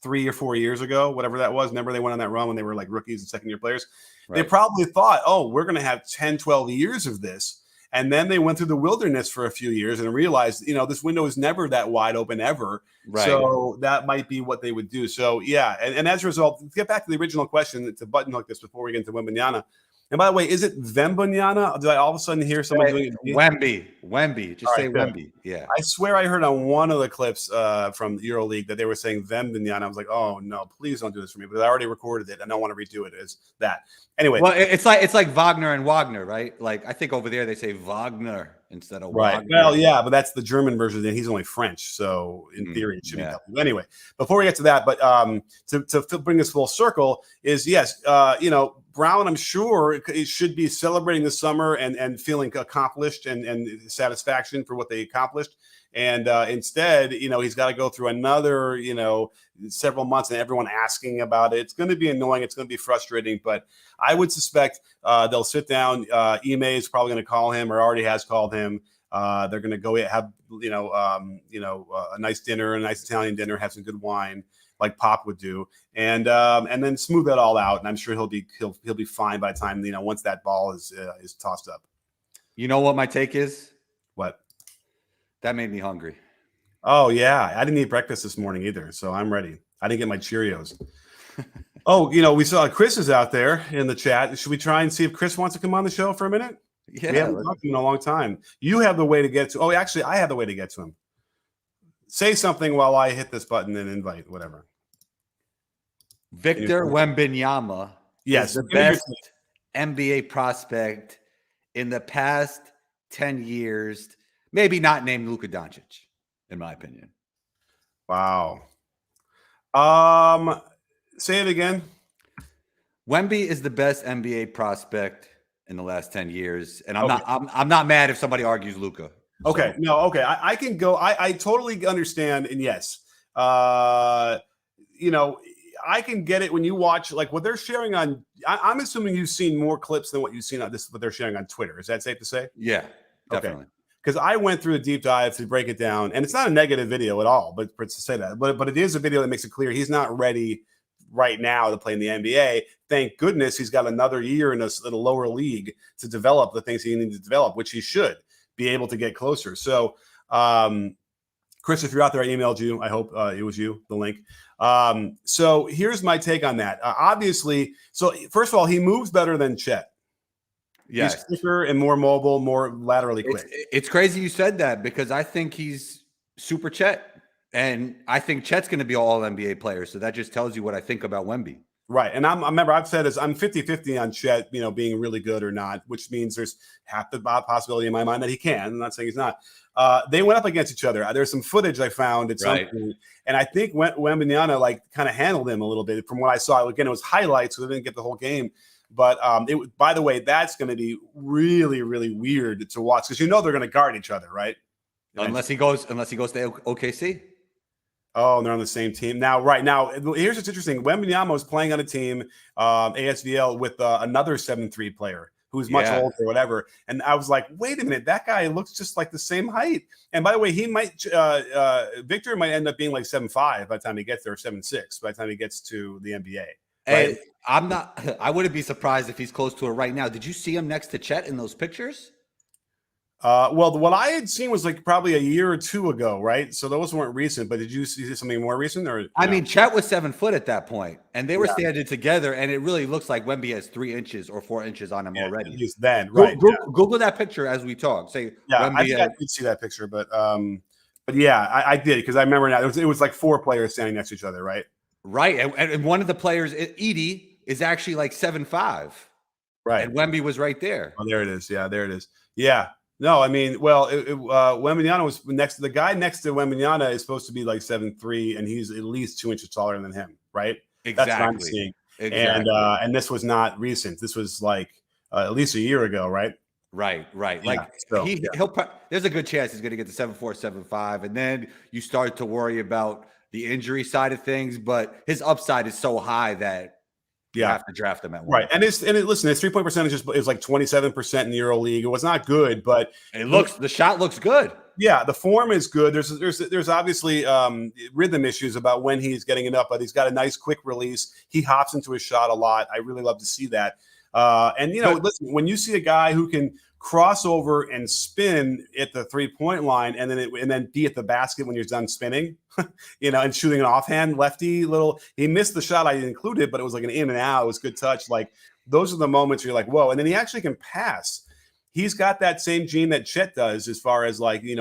3 or 4 years ago, whatever that was, remember they went on that run when they were like rookies and second-year players, They probably thought, oh, we're going to have 10, 12 years of this. And then they went through the wilderness for a few years and realized, this window is never that wide open ever. Right. So that might be what they would do. So, yeah. And as a result, to get back to the original question, to button hook this before we get into Wembanyama. And by the way, is it Wembanyama? Did I all of a sudden hear someone doing it? Wemby. Just say Wemby. Yeah. I swear I heard on one of the clips from the EuroLeague that they were saying Wembanyama. I was like, oh, no, please don't do this for me. But I already recorded it. I don't want to redo it as that. Anyway. Well, it's like Wagner and Wagner, right? Like, I think over there they say Wagner instead of Wagner. Well, yeah, but that's the German version. And he's only French. So in theory, it should be double. Anyway, before we get to that, but to bring this full circle is, yes, Brown, I'm sure it should be celebrating this summer and feeling accomplished and satisfaction for what they accomplished. And instead, he's got to go through another, several months and everyone asking about it. It's going to be annoying. It's going to be frustrating. But I would suspect they'll sit down. Ime is probably going to call him or already has called him. They're going to go have, a nice dinner, a nice Italian dinner, have some good wine, like Pop would do, and then smooth that all out. And I'm sure he'll be fine by the time once that ball is tossed up. You know what my take is? What? That made me hungry. Oh yeah, I didn't eat breakfast this morning either, so I'm ready. I didn't get my Cheerios. Oh, we saw Chris is out there in the chat. Should we try and see if Chris wants to come on the show for a minute? Yeah, we haven't talked to him in a long time. You have the way to get to. Oh, actually, I have the way to get to him. Say something while I hit this button and invite whatever. Victor Wembanyama is the best NBA prospect in the past 10 years, maybe not named Luka Doncic, in my opinion. Wow. Say it again. Wemby is the best NBA prospect in the last 10 years. And Okay. I'm not mad if somebody argues Luka. Okay. So. No, okay. I can go. I totally understand. And yes, you know, I can get it when you watch like what they're sharing on. I'm assuming you've seen more clips than what you've seen on this, what they're sharing on Twitter. Is that safe to say? Yeah, definitely. Okay. Because I went through a deep dive to break it down, and it's not a negative video at all, but to say that, but it is a video that makes it clear he's not ready right now to play in the NBA. Thank goodness he's got another year in a lower league to develop the things he needs to develop, which he should be able to get closer. So, Chris, if you're out there, I emailed you. I hope it was you, the link. So here's my take on that. Obviously, so first of all, he moves better than Chet. Yes. He's quicker and more mobile, more laterally quick. It's crazy you said that because I think he's super Chet. And I think Chet's going to be all NBA player. So that just tells you what I think about Wemby. Right. And I remember I've said I'm 50-50 on Chet, you know, being really good or not, which means there's half the possibility in my mind that he can. I'm not saying he's not. They went up against each other. There's some footage I found at some point, and I think Wembanyama like kind of handled him a little bit from what I saw. Again, it was highlights, so they didn't get the whole game. But by the way, that's going to be really, really weird to watch because you know they're going to guard each other, right? Unless he goes to OKC. Oh, and they're on the same team now. Right now, here's what's interesting: Wembanyama was playing on a team, ASVL, with another 7'3" player who's much older or whatever. And I was like, wait a minute, that guy looks just like the same height. And by the way, he might Victor might end up being like 7'5" by the time he gets there, or 7'6" by the time he gets to the NBA. Right? Hey, I wouldn't be surprised if he's close to it right now. Did you see him next to Chet in those pictures? Well, what I had seen was like probably a year or two ago, right? So those weren't recent, but did you see something more recent? Or I mean, Chet was 7 foot at that point, and they were standing together, and it really looks like Wemby has 3 inches or 4 inches on him already. He's then, right? Google that picture as we talk. Say, Wemby, I did see that picture, but yeah, I did because I remember now it was like 4 players standing next to each other, right? Right, and one of the players, Edie, is actually like 7'5", right? And Wemby was right there. Oh, there it is. Yeah, there it is. Yeah. No, I mean, well, Wembanyama was next to the guy next to Wembanyama is supposed to be like 7'3", and he's at least 2 inches taller than him, right? Exactly. That's what I'm seeing. Exactly. And this was not recent. This was like at least a year ago, right? Right. Yeah, Like he'll there's a good chance he's going to get to 7'4", 7'5", and then you start to worry about the injury side of things. But his upside is so high that you have to draft him at one. Right. And listen, his 3-point percentage is like 27% in the Euro League. It was not good, but the shot looks good. Yeah, the form is good. There's obviously rhythm issues about when he's getting it up, but he's got a nice quick release. He hops into his shot a lot. I really love to see that. And listen, when you see a guy who can cross over and spin at the 3-point line and then be at the basket when you're done spinning, and shooting an offhand lefty he missed the shot I included, but it was like an in and out. It was good touch. Like those are the moments where you're like, whoa. And then he actually can pass. He's got that same gene that Chet does as far as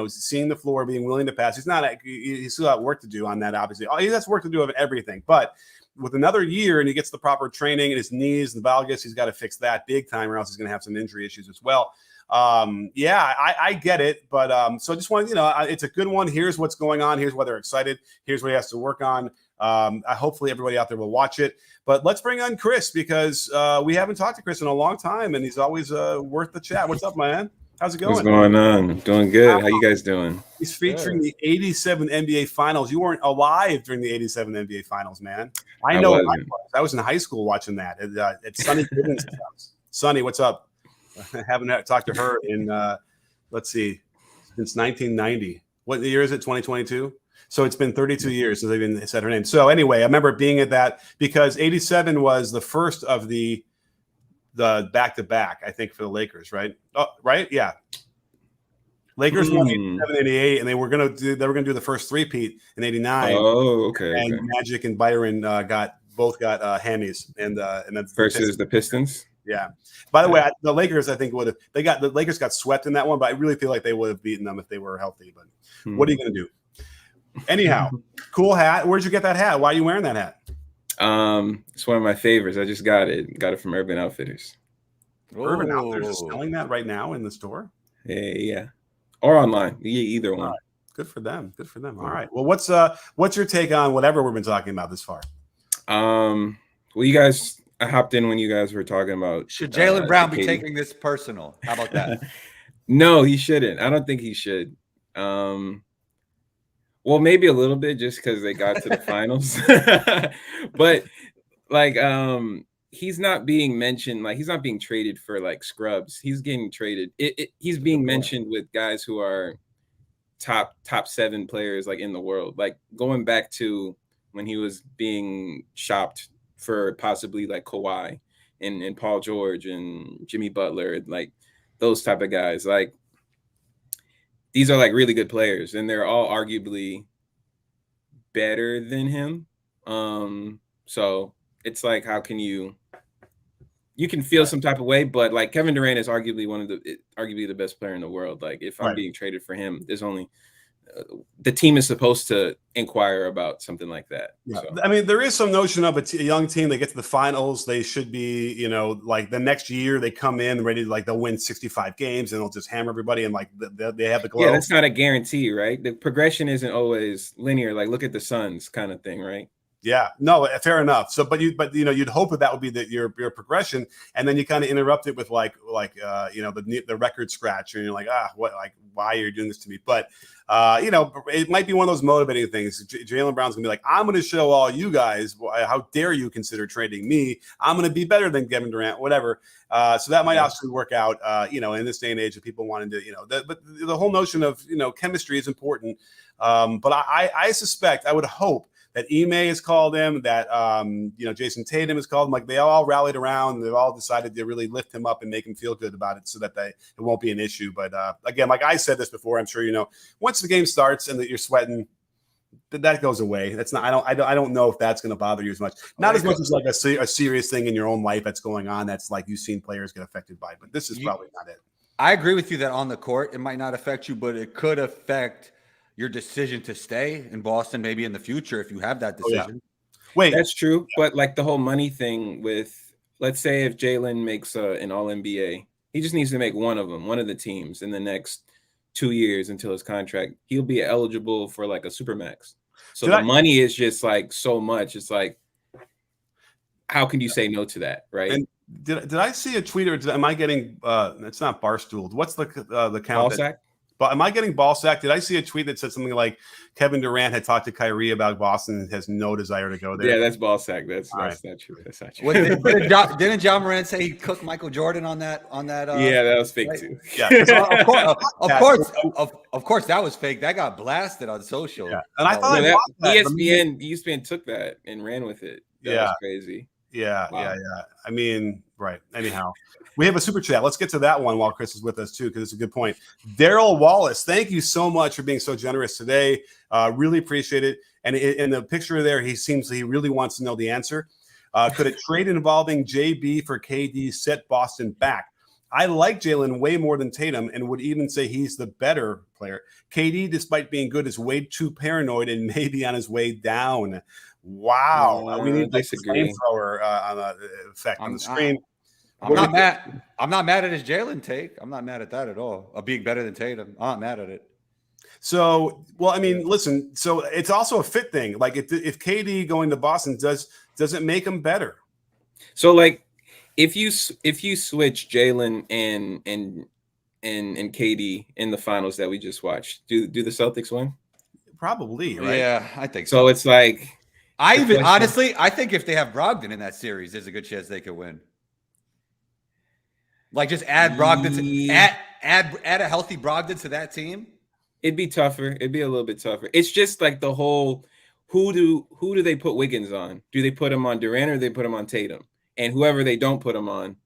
seeing the floor, being willing to pass. He's still got work to do on that, obviously. He has work to do of everything, but with another year and he gets the proper training in his knees and the valgus, he's got to fix that big time or else he's going to have some injury issues as well. I get it, but so I just wanted, it's a good one. Here's what's going on. Here's why they're excited. Here's what he has to work on. Hopefully everybody out there will watch it. But let's bring on Chris because we haven't talked to Chris in a long time, and he's always worth the chat. What's up, man? How's it going? What's going on? Doing good. How you guys doing? He's featuring the 87 NBA Finals. You weren't alive during the 87 NBA Finals, man. I know. I was in high school watching that at Sonny Gibbons' house. Sonny, what's up? I haven't talked to her in, let's see, since 1990. What year is it? 2022? So it's been 32 years since they've even said her name. So anyway, I remember being at that because 87 was the first of the back-to-back, I think, for the Lakers, right? Oh, right? Yeah. Lakers won 87, 88, and they were gonna do the first three-peat in 89. Oh, okay. And Magic and Byron both got hammies, and then versus the Pistons. Yeah. By the way, the Lakers, I think the Lakers got swept in that one, but I really feel like they would have beaten them if they were healthy. But what are you going to do? Anyhow, cool hat. Where'd you get that hat? Why are you wearing that hat? It's one of my favorites. I just got it. Got it from Urban Outfitters. Urban Outfitters is selling that right now in the store? Yeah. Or online. Either one. Right. Good for them. All right. Well, what's your take on whatever we've been talking about this far? Well, you guys I hopped in when you guys were talking about Should Jaylen Brown be KD. taking this personal? How about that? No, he shouldn't. I don't think he should. Well, maybe a little bit just because they got to the finals. But like he's not being mentioned, like he's not being traded for like scrubs. He's getting traded. He's being mentioned with guys who are top 7 players like in the world. Like going back to when he was being shopped for possibly like Kawhi and Paul George and Jimmy Butler, like those type of guys. Like these are like really good players, and they're all arguably better than him. So it's like, how can you can feel some type of way, but like Kevin Durant is arguably the best player in the world. Like if I'm being traded for him, there's only the team is supposed to inquire about something like that. Yeah. So. I mean, there is some notion of a young team. They get to the finals. They should be, you know, like the next year they come in ready to, like, they'll win 65 games and they'll just hammer everybody. And like they have the glow. Yeah, that's not a guarantee, right? The progression isn't always linear. Like look at the Suns kind of thing, right? Yeah, no, fair enough. So, but you know, you'd hope that would be your progression, and then you kind of interrupt it with like you know, the record scratch, and you're like, what, like, why are you doing this to me? But you know, it might be one of those motivating things. Jaylen Brown's gonna be like, I'm gonna show all you guys, how dare you consider trading me? I'm gonna be better than Kevin Durant, whatever. So that might actually work out. You know, in this day and age of people wanting to, you know, but the whole notion of, you know, chemistry is important. But I suspect, I would hope that Ime has called him, that you know, Jason Tatum has called him. Like they all rallied around. They've all decided to really lift him up and make him feel good about it, so that it won't be an issue. But again, like I said this before, I'm sure you know, once the game starts and that you're sweating, that goes away. That's not. I don't know if that's going to bother you as much. Not as much as like a serious thing in your own life that's going on. That's like you've seen players get affected by. But this is probably not it. I agree with you that on the court it might not affect you, but it could affect your decision to stay in Boston maybe in the future if you have that decision. Wait, that's true. But like the whole money thing with, let's say if Jaylen makes an All-NBA, he just needs to make one of the teams in the next 2 years until his contract. He'll be eligible for like a Supermax. So the money is just like so much. It's like, how can you say no to that, right? And did I see a tweet, or am I getting it's not barstooled? What's the count? Ballsack? But am I getting ball sacked? Did I see a tweet that said something like Kevin Durant had talked to Kyrie about Boston and has no desire to go there? Yeah, that's ball sack. That's not true. That's not true. Didn't John Moran say he cooked Michael Jordan on that? Yeah, that was fake too. Yeah, of course, that was fake. That got blasted on social. Yeah. And I thought ESPN took that and ran with it. That was crazy. Yeah, wow. Yeah. I mean, right. Anyhow, we have a super chat. Let's get to that one while Chris is with us too, because it's a good point. Daryl Wallace, thank you so much for being so generous today. Really appreciate it. And in the picture there, he really wants to know the answer. Could a trade involving JB for KD set Boston back? I like Jaylen way more than Tatum and would even say he's the better player. KD, despite being good, is way too paranoid and maybe on his way down. Wow, we need like a flamethrower on the effect on the screen. I'm not mad. I'm not mad at his Jaylen take. I'm not mad at that at all. Of being better than Tatum, I'm not mad at it. So, well, I mean, listen. So it's also a fit thing. Like if KD going to Boston does it make him better? So like if you switch Jaylen and KD in the finals that we just watched, do the Celtics win? Probably, right? Yeah, I think so. It's like. Honestly, I think if they have Brogdon in that series, there's a good chance they could win. Like just add Brogdon to add a healthy Brogdon to that team. It'd be tougher. It'd be a little bit tougher. It's just like the whole who do they put Wiggins on? Do they put him on Durant or do they put him on Tatum? And whoever they don't put him on,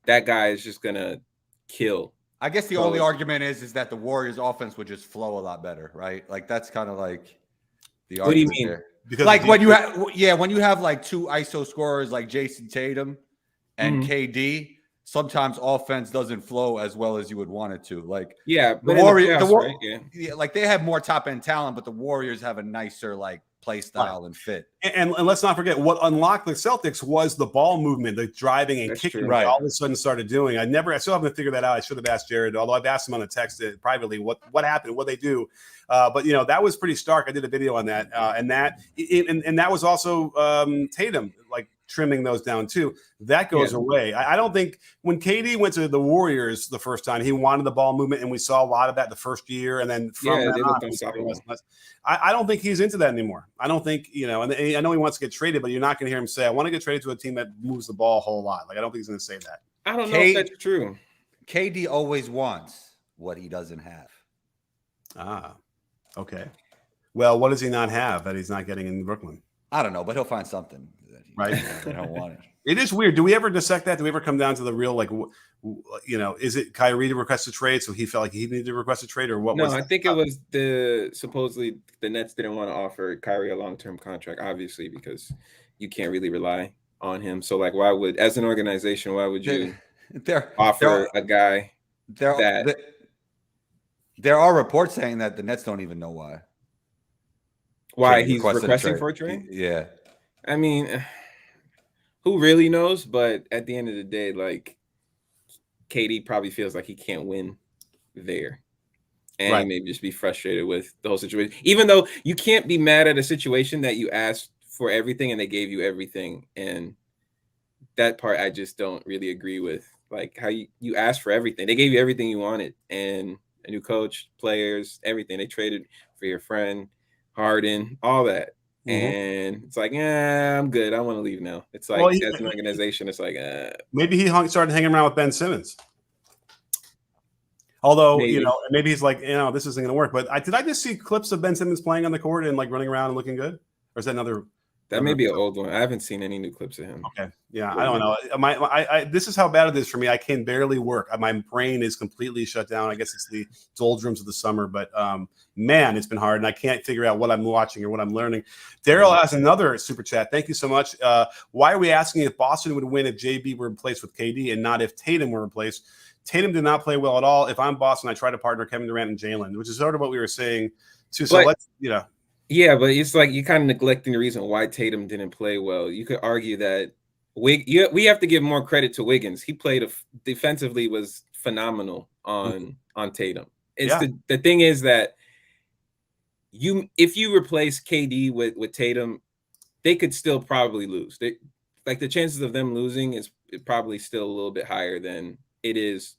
that guy is just gonna kill. I guess the only argument is that the Warriors' offense would just flow a lot better, right? Like that's kind of like the argument. What do you mean? There. Because like when you have like two ISO scorers like Jason Tatum and KD, sometimes offense doesn't flow as well as you would want it to. Like the Warriors, right? Like they have more top end talent, but the Warriors have a nicer like play style and fit. And let's not forget what unlocked the Celtics was the ball movement, the driving and kicking. Right. All of a sudden started doing. I still haven't figured that out. I should have asked Jared, although I've asked him on a text privately what happened, what they do. But you know, that was pretty stark. I did a video on that, and that was also Tatum, like trimming those down too. That goes away. I don't think when KD went to the Warriors the first time, he wanted the ball movement, and we saw a lot of that the first year, and then from then they on, looked unstoppable. I don't think he's into that anymore. I don't think, and I know he wants to get traded, but you're not going to hear him say, I want to get traded to a team that moves the ball a whole lot. Like, I don't think he's going to say that. I don't know if that's true. KD always wants what he doesn't have. Ah, okay. Well, what does he not have that he's not getting in Brooklyn? I don't know, but he'll find something that they don't want it. It is weird. Do we ever dissect that? Do we ever come down to the real, is it Kyrie to request a trade, so he felt like he needed to request a trade, or what? No, I think it was supposedly the Nets didn't want to offer Kyrie a long-term contract, obviously, because you can't really rely on him. So, like, as an organization, why would you offer a guy that? There are reports saying that the Nets don't even know why. Why he's requesting for a trade? Yeah. I mean, who really knows? But at the end of the day, like, KD probably feels like he can't win there. And he may just be frustrated with the whole situation. Even though you can't be mad at a situation that you asked for everything and they gave you everything. And that part I just don't really agree with. Like, how you asked for everything. They gave you everything you wanted. And a new coach, players, everything. They traded for your friend, Harden, all that. And it's like, I'm good. I want to leave now. It's like, as an organization, it's like, maybe he started hanging around with Ben Simmons. Although, maybe he's like, this isn't going to work. But did I just see clips of Ben Simmons playing on the court and like running around and looking good? Or is that another? That may be an old one. I haven't seen any new clips of him. Okay. Yeah, I don't know. This is how bad it is for me. I can barely work. My brain is completely shut down. I guess it's the doldrums of the summer. But, man, it's been hard. And I can't figure out what I'm watching or what I'm learning. Daryl has another super chat. Thank you so much. Why are we asking if Boston would win if JB were replaced with KD and not if Tatum were replaced? Tatum did not play well at all. If I'm Boston, I try to partner Kevin Durant and Jaylen, which is sort of what we were saying too. So Yeah, but it's like you're kind of neglecting the reason why Tatum didn't play well. You could argue that we have to give more credit to Wiggins. He played defensively, was phenomenal on Tatum. The thing is that if you replace KD with Tatum, they could still probably lose. The chances of them losing is probably still a little bit higher than it is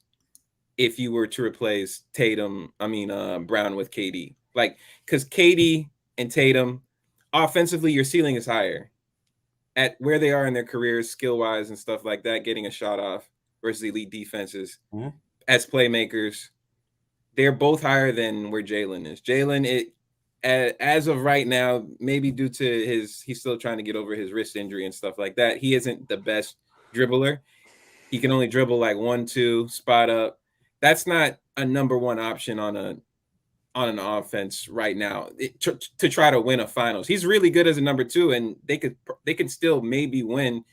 if you were to replace Brown with KD. Like, because KD and Tatum, offensively, your ceiling is higher at where they are in their careers, skill-wise and stuff like that, getting a shot off versus elite defenses. As playmakers, they're both higher than where Jaylen is. Jaylen, as of right now, maybe due to he's still trying to get over his wrist injury and stuff like that, he isn't the best dribbler. He can only dribble like 1-2, spot up. That's not a number one option on an offense right now to try to win a finals. He's really good as a number 2, and they could still maybe win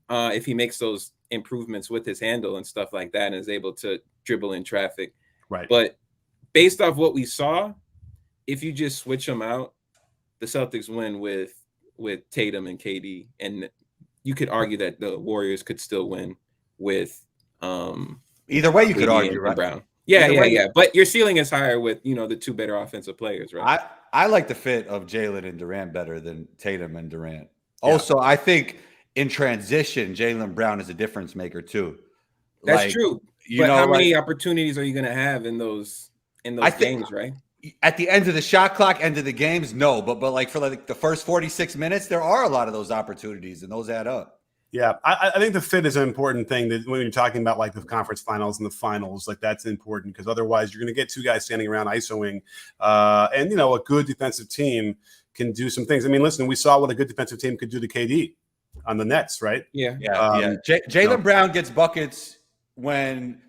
if he makes those improvements with his handle and stuff like that and is able to dribble in traffic. Right. But based off what we saw, if you just switch them out, the Celtics win with Tatum and KD, and you could argue that the Warriors could still win with either way. You could argue, right? Brown. Yeah. But your ceiling is higher with, the two better offensive players, right? I like the fit of Jaylen and Durant better than Tatum and Durant. Yeah. Also, I think in transition, Jaylen Brown is a difference maker too. That's true. But how many opportunities are you going to have in those games, right? At the end of the shot clock, end of the games, no. But like for like the first 46 minutes, there are a lot of those opportunities, and those add up. Yeah, I think the fit is an important thing that when you're talking about like the conference finals and the finals, like that's important because otherwise you're going to get two guys standing around isoing, and a good defensive team can do some things. I mean, listen, we saw what a good defensive team could do to KD on the Nets, right? Yeah. Jaylen Brown gets buckets when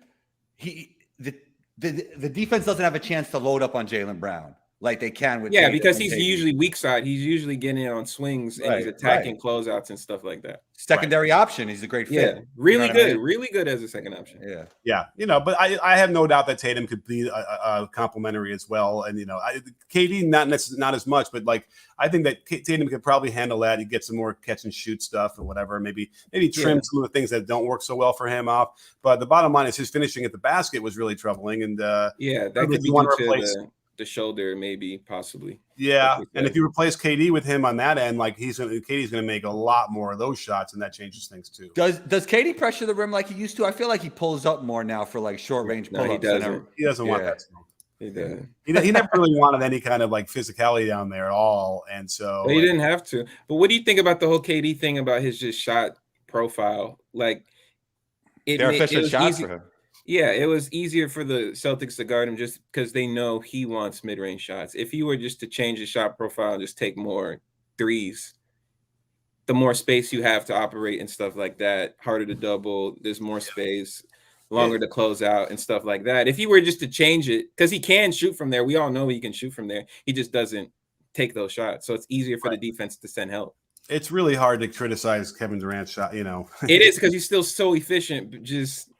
the defense doesn't have a chance to load up on Jaylen Brown like they can with because he's usually weak side. He's usually getting in on swings and he's attacking closeouts and stuff like that. Secondary option. He's a great fit. Yeah, really good. Really good as a second option. Yeah. But I have no doubt that Tatum could be a complimentary as well. And KD not as much, but like I think that Tatum could probably handle that. He gets some more catch and shoot stuff or whatever. Maybe trim some of the things that don't work so well for him off. But the bottom line is his finishing at the basket was really troubling. And that could be due to the shoulder, maybe, possibly. Yeah, and if you replace KD with him on that end, like KD's going to make a lot more of those shots, and that changes things too. Does KD pressure the rim like he used to? I feel like he pulls up more now for like short range No, pull-ups. He doesn't want that. He doesn't. He never really wanted any kind of like physicality down there at all, and so But he didn't have to. But what do you think about the whole KD thing about his just shot profile? Like, they're efficient shots for him. Yeah, it was easier for the Celtics to guard him just because they know he wants mid-range shots. If he were just to change his shot profile and just take more threes, the more space you have to operate and stuff like that, harder to double, there's more space, longer to close out and stuff like that. If he were just to change it, because he can shoot from there. We all know he can shoot from there. He just doesn't take those shots. So it's easier for the defense to send help. It's really hard to criticize Kevin Durant's shot, you know. It is because he's still so efficient, but just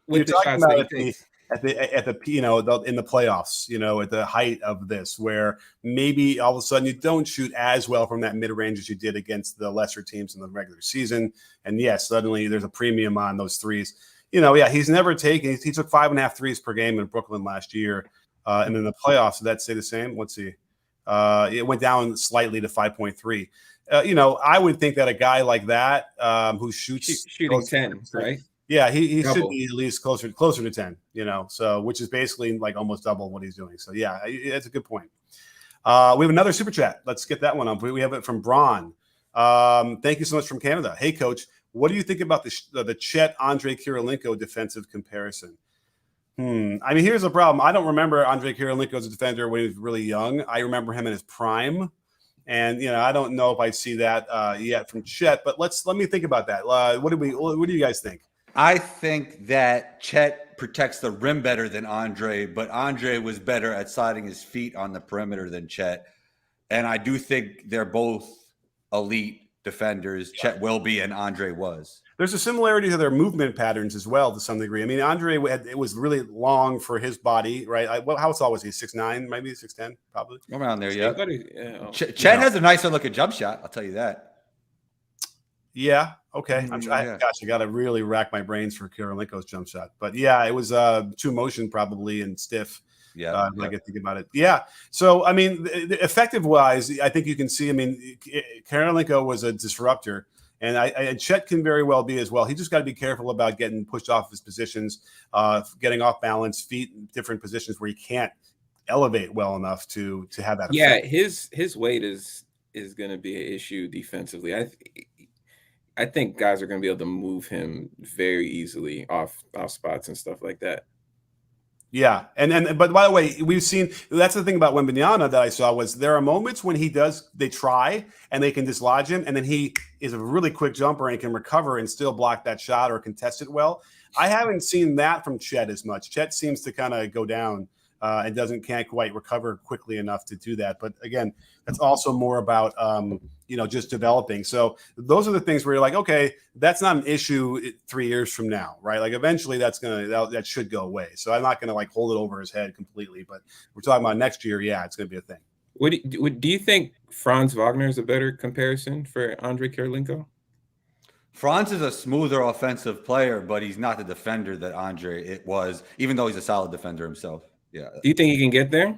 with You're the talking shots about that he takes. at the you know in the playoffs, you know, at the height of this, where maybe all of a sudden you don't shoot as well from that mid range as you did against the lesser teams in the regular season, and yes, suddenly there's a premium on those threes. You know, yeah, he's never taken. He took 5.5 threes per game in Brooklyn last year, and in the playoffs, did that stay the same? Let's see. It went down slightly to 5.3. You know, I would think that a guy like that who shoots Shooting 10, right? Yeah, he should be at least closer to 10, you know, so which is basically like almost double what he's doing. So yeah, that's a good point. We have another super chat. Let's get that one up. We have it from Braun. Thank you so much from Canada. Hey, Coach, what do you think about the Chet Andre Kirilenko defensive comparison? I mean, here's the problem. I don't remember Andre Kirilenko as a defender when he was really young. I remember him in his prime. And you know, I don't know if I see that yet from Chet, but let me think about that. What do you guys think? I think that Chet protects the rim better than Andre, but Andre was better at sliding his feet on the perimeter than Chet. And I do think they're both elite defenders. Yeah. Chet will be, and Andre was. There's a similarity to their movement patterns as well, to some degree. I mean, Andre it was really long for his body, right? How tall was he? 6'9", maybe 6'10", probably around there. Yeah. Chet has a nicer looking jump shot. I'll tell you that. Yeah. Okay. Gosh, I got to really rack my brains for Kirilenko's jump shot, but yeah, it was two motion probably and stiff. Yeah, I get to think about it. Yeah. So I mean, effective wise, I think you can see. I mean, Kirilenko was a disruptor. And Chet can very well be as well. He just got to be careful about getting pushed off his positions, getting off balance, feet in different positions where he can't elevate well enough to have that. Yeah, effect. His weight is going to be an issue defensively. I think guys are going to be able to move him very easily off spots and stuff like that. Yeah, but by the way, we've seen that's the thing about Wembanyama that I saw was there are moments when they try and they can dislodge him, and then he is a really quick jumper and can recover and still block that shot or contest it well. I haven't seen that from Chet as much. Chet seems to kind of go down and can't quite recover quickly enough to do that. But again, that's also more about just developing. So those are the things where you're like, okay, that's not an issue 3 years from now, right? Like eventually that should go away. So I'm not gonna like hold it over his head completely, but we're talking about next year. Yeah, it's gonna be a thing. Do you think Franz Wagner is a better comparison for Andre Kirilenko? Franz is a smoother offensive player, but he's not the defender that Andre was, even though he's a solid defender himself. Yeah. Do you think he can get there?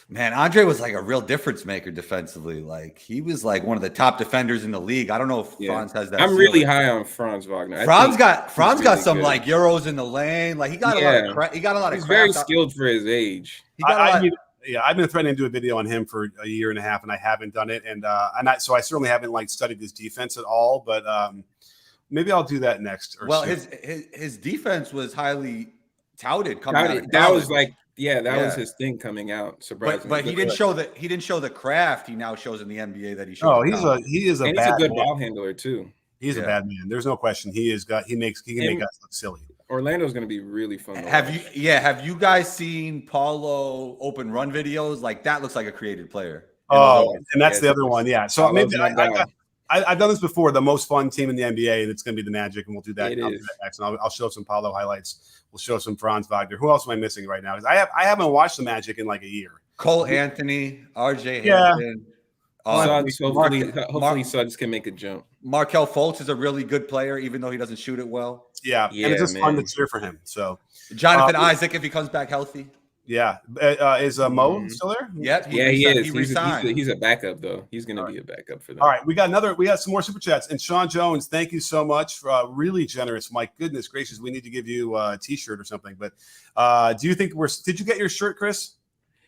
Man, Andre was like a real difference maker defensively. Like he was like one of the top defenders in the league. I don't know if Franz has that. I'm really high on Franz Wagner. Franz got some good. Like euros in the lane. Like he got a lot of he got a lot of. He's very skilled for his age. I've been threatening to do a video on him for a year and a half, and I haven't done it. So I certainly haven't like studied his defense at all. But maybe I'll do that next. His defense was highly touted coming out. That was like. Yeah, that was his thing coming out. Surprisingly, but he didn't show that. He didn't show the craft he now shows in the NBA that he showed. Oh, he's a good ball handler too. He's a bad man. There's no question. He can make us look silly. Orlando's going to be really fun. Have you guys seen Paulo open run videos? Like that looks like a created player. Oh, and that's the other one. Yeah. So maybe I've done this before. The most fun team in the NBA, and it's going to be the Magic, and we'll do that. I'll do that next. And I'll show some Paulo highlights. We'll show some Franz Wagner. Who else am I missing right now? Because I haven't watched the Magic in like a year. Cole Anthony, RJ Hampton. Hopefully Suggs can make a jump. Markelle Fultz is a really good player, even though he doesn't shoot it well. Yeah, and it's just fun to cheer for him. So Jonathan Isaac, if he comes back healthy. Yeah. Is Mo Mhm. still there? Yep. Yeah, he is. He He's resigned. he's a backup though. He's going to be a backup for them. All right, we got some more super chats. And Sean Jones, thank you so much for really generous. My goodness gracious, we need to give you a t-shirt or something. But do you think did you get your shirt, Chris?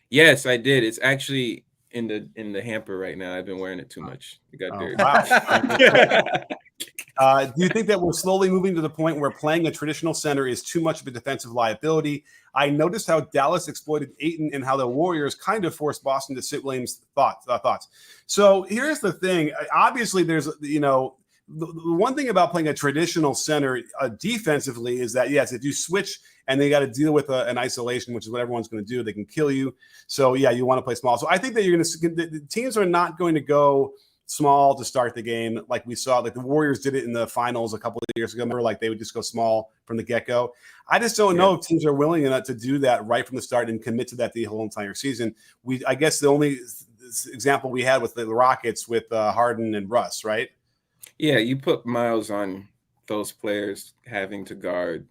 Yes, I did. It's actually in the hamper right now. I've been wearing it too much. It got dirty. Wow. Do you think that we're slowly moving to the point where playing a traditional center is too much of a defensive liability? I noticed how Dallas exploited Ayton and how the Warriors kind of forced Boston to sit Williams' thoughts. So here's the thing. Obviously, there's, the one thing about playing a traditional center defensively is that, yes, if you switch and they got to deal with an isolation, which is what everyone's going to do, they can kill you. So, yeah, you want to play small. So I think that the teams are not going to go small to start the game like we saw. Like the Warriors did it in the finals a couple of years ago. Remember, like they would just go small from the get-go. I just don't know if teams are willing enough to do that right from the start and commit to that the whole entire season. I guess the only example we had with the Rockets with Harden and Russ, right? Yeah, you put miles on those players having to guard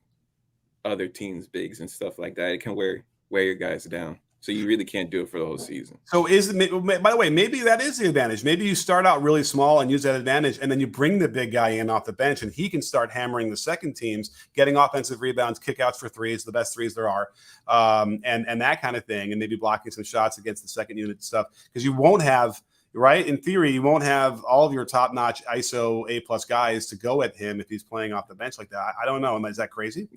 other teams' bigs and stuff like that. It can wear your guys down. So you really can't do it for the whole season. So by the way, maybe that is the advantage. Maybe you start out really small and use that advantage, and then you bring the big guy in off the bench, and he can start hammering the second teams, getting offensive rebounds, kickouts for threes, the best threes there are, and that kind of thing, and maybe blocking some shots against the second unit stuff. Because you won't have, right, in theory, you won't have all of your top-notch ISO A+ guys to go at him if he's playing off the bench like that. I don't know. Is that crazy?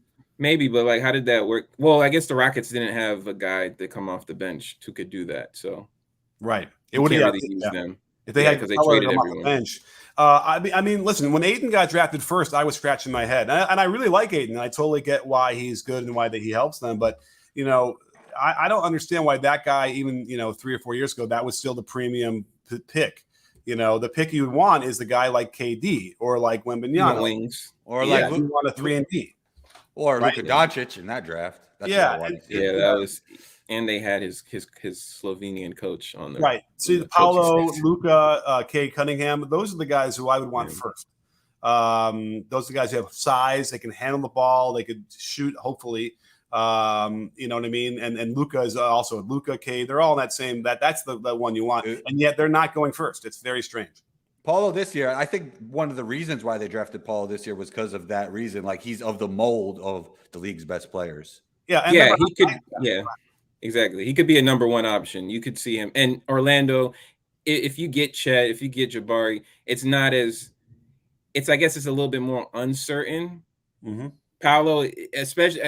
Maybe, but like, how did that work? Well, I guess the Rockets didn't have a guy to come off the bench who could do that. So, right, it would really use them if they had because they traded everyone. Off the bench. I mean, listen. When Ayton got drafted first, I was scratching my head, and I really like Ayton. I totally get why he's good and why that he helps them. But I don't understand why that guy, even 3 or 4 years ago, that was still the premium pick. The pick you would want is the guy like KD or like Wembanyama, wings, or like you want a 3-and-D. Or Luka Doncic in that draft. That's that was, and they had his Slovenian coach on there. Right. See, Paolo, Luka, Kay Cunningham, those are the guys who I would want first. Those are the guys who have size, they can handle the ball, they could shoot, hopefully. You know what I mean? And Luka is also Luka, Kay, they're all in that same that's the one you want. And yet they're not going first. It's very strange. Paulo this year, I think one of the reasons why they drafted Paulo this year was because of that reason. Like he's of the mold of the league's best players. Yeah, he could. Yeah, exactly. He could be a number one option. You could see him. And Orlando, if you get Chet, if you get Jabari, it's not as. I guess it's a little bit more uncertain. Mm-hmm. Paulo, especially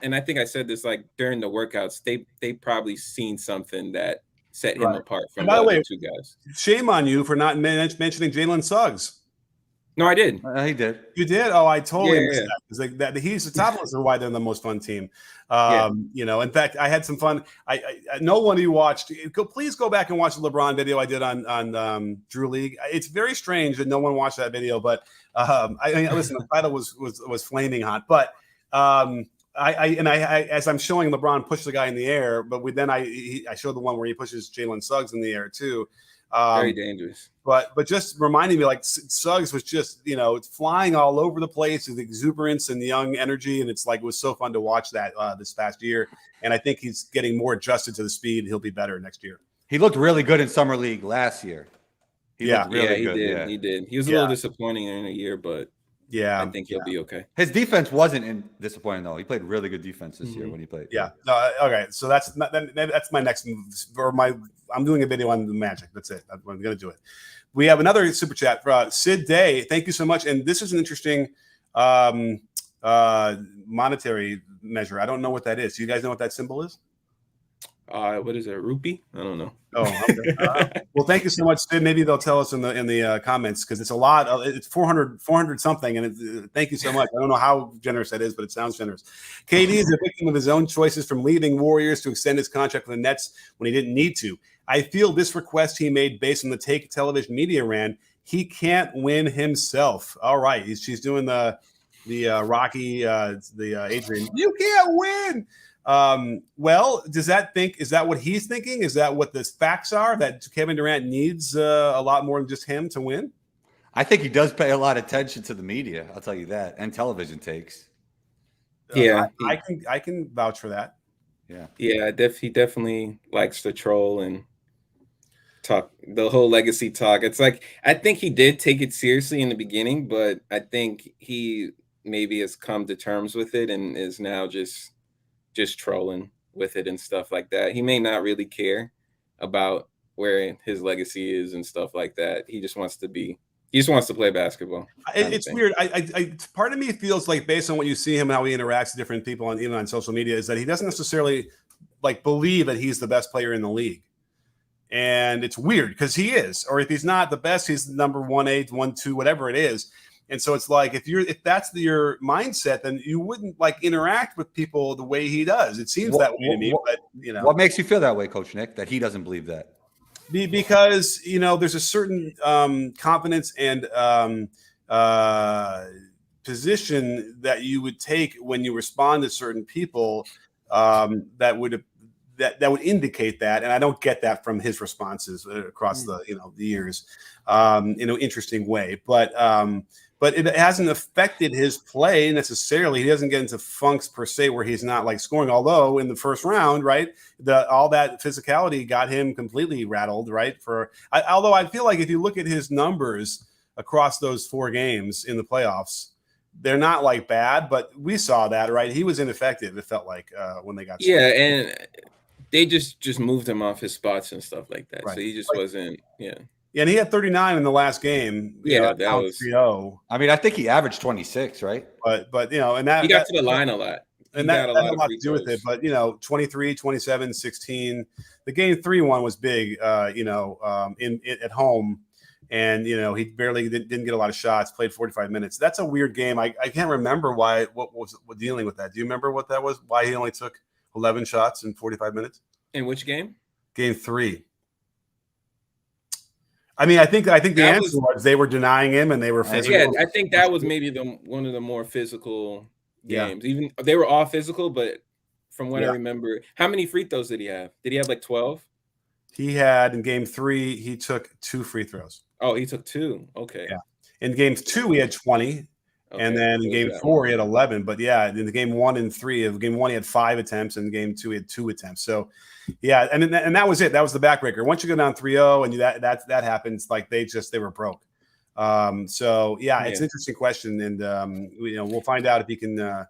and I think I said this like during the workouts. They probably seen something that set him apart from the other two guys. Shame on you for not mentioning Jalen Suggs. No, I did. He did. You did? Oh, I totally missed that. It's like that. He's the top list of why they're the most fun team. In fact, I had some fun. I no one who watched. Please go back and watch the LeBron video I did on Drew League. It's very strange that no one watched that video, but listen, the title was flaming hot, but I as I'm showing LeBron push the guy in the air, but I showed the one where he pushes Jalen Suggs in the air too. Very dangerous. But just reminding me, like Suggs was just flying all over the place with exuberance and young energy, and it's like it was so fun to watch that this past year. And I think he's getting more adjusted to the speed. He'll be better next year. He looked really good in summer league last year. He did. He was a little disappointing in a year, but. Yeah, I think he'll be okay. His defense wasn't disappointing though. He played really good defense this year when he played. Yeah. Okay. So that's my next move. I'm doing a video on the Magic. That's it. I'm going to do it. We have another super chat for Sid Day. Thank you so much. And this is an interesting monetary measure. I don't know what that is. Do you guys know what that symbol is? What is it? Rupee? I don't know. Oh, okay. Well, thank you so much, Sid. Maybe they'll tell us in the comments because it's a lot. It's 400 something, and thank you so much. I don't know how generous that is, but it sounds generous. KD is a victim of his own choices, from leaving Warriors to extend his contract with the Nets when he didn't need to. I feel this request he made based on the take television media ran. He can't win himself. All right, she's doing the Rocky, the Adrian. You can't win. Well, is that what he's thinking? Is that what the facts are, that Kevin Durant needs a lot more than just him to win? I think he does pay a lot of attention to the media. I'll tell you that, and television takes. Yeah, I can vouch for that. Yeah. He definitely likes to troll and talk the whole legacy talk. It's like I think he did take it seriously in the beginning, but I think he maybe has come to terms with it and is now just trolling with it and stuff like that. He may not really care about where his legacy is and stuff like that. He just wants to play basketball. It's weird. Part of me feels like, based on what you see him, how he interacts with different people on even on social media, is that he doesn't necessarily like believe that he's the best player in the league. And it's weird because he is, or if he's not the best, he's number 1A, 1-2, whatever it is. And so it's like, if that's your mindset, then you wouldn't like interact with people the way he does. It seems that way to me. But what makes you feel that way, Coach Nick? That he doesn't believe that? Because there's a certain confidence and position that you would take when you respond to certain people that would indicate that. And I don't get that from his responses across the years in an interesting way. But it hasn't affected his play necessarily. He doesn't get into funks per se where he's not like scoring. Although in the first round, right, all that physicality got him completely rattled, right? Although I feel like if you look at his numbers across those 4 games in the playoffs, they're not like bad, but we saw that, right? He was ineffective. It felt like when they got and they just moved him off his spots and stuff like that. Right. So he just wasn't. Yeah, and he had 39 in the last game. That was 3-0. I mean, I think he averaged 26, right? But and that he got to the line a lot. And that had a lot to do with it. But 23, 27, 16. The game 3 one was big. At home. And he barely didn't get a lot of shots. Played 45 minutes. That's a weird game. I can't remember what was dealing with that. Do you remember what that was? Why he only took 11 shots in 45 minutes? In which game? Game 3. I mean, I think the answer was they were denying him and they were physical. Yeah, I think that was maybe one of the more physical games. Even they were all physical, but from what I remember, how many free throws did he have? Did he have like 12? He had in game 3, he took 2 free throws. Oh, he took 2. Okay. Yeah. In game 2, he had 20. Okay. And then in game 4, he had 11. But in the game 1 and 3 of game 1, he had 5 attempts. And in game 2, he had 2 attempts. So, and that was it. That was the backbreaker. Once you go down 3-0 and that happens, like they were broke. It's an interesting question. And, we'll find out if he can, But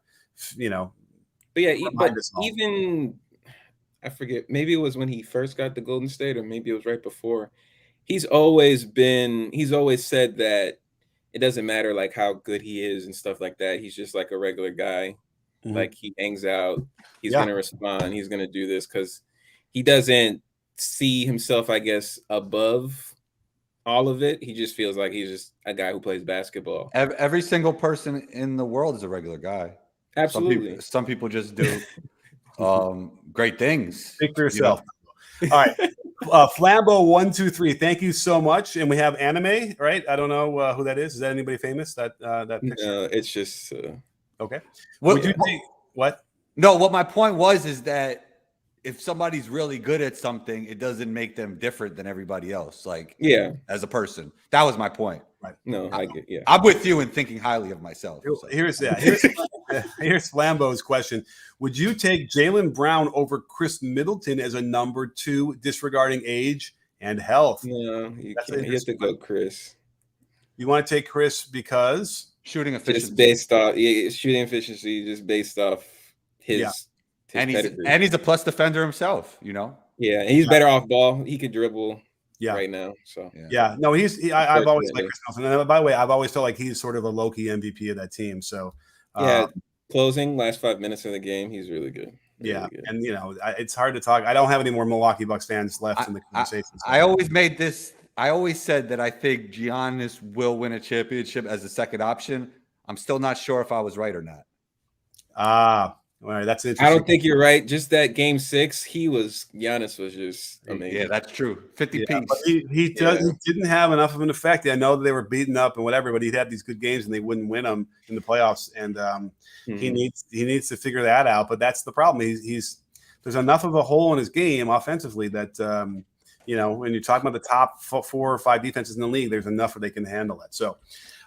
even I forget, maybe it was when he first got to Golden State or maybe it was right before. He's always said that it doesn't matter like how good he is and stuff like that. He's just like a regular guy. Mm-hmm. Like he hangs out. He's going to respond. He's going to do this because he doesn't see himself, I guess, above all of it. He just feels like he's just a guy who plays basketball. Every single person in the world is a regular guy. Absolutely. Some people just do great things. Speak for yourself. All right. Flambo123, thank you so much. And we have anime, right? I don't know who that is. Is that anybody famous? That picture? No, it's just okay. What? No, what my point was is that if somebody's really good at something, it doesn't make them different than everybody else. Like, as a person, that was my point. Right. No, I get. Yeah, I'm with you in thinking highly of myself. So. Here's Flambo's question: would you take Jaylen Brown over Chris Middleton as a number 2, disregarding age and health? No, you can't. You have to go Chris. You want to take Chris because shooting efficiency, just based off shooting efficiency, just based off his. And he's a plus defender himself, Yeah, and he's better off ball. He could dribble. Right now, so no, I've always liked Chris Middleton. And by the way, I've always felt like he's sort of a low-key MVP of that team. So closing last 5 minutes of the game, he's really good. Really good. And it's hard to talk. I don't have any more Milwaukee Bucks fans left in the conversation. I always said that I think Giannis will win a championship as a second option. I'm still not sure if I was right or not. All right, that's interesting. I don't think you're right. Just that game 6, Giannis was just amazing. Yeah, that's true. 50 piece. But he didn't have enough of an effect. I know that they were beaten up and whatever, but he'd have these good games and they wouldn't win them in the playoffs. And he needs to figure that out. But that's the problem. There's enough of a hole in his game offensively that when you're talking about the top 4 or 5 defenses in the league, there's enough where they can handle that. So,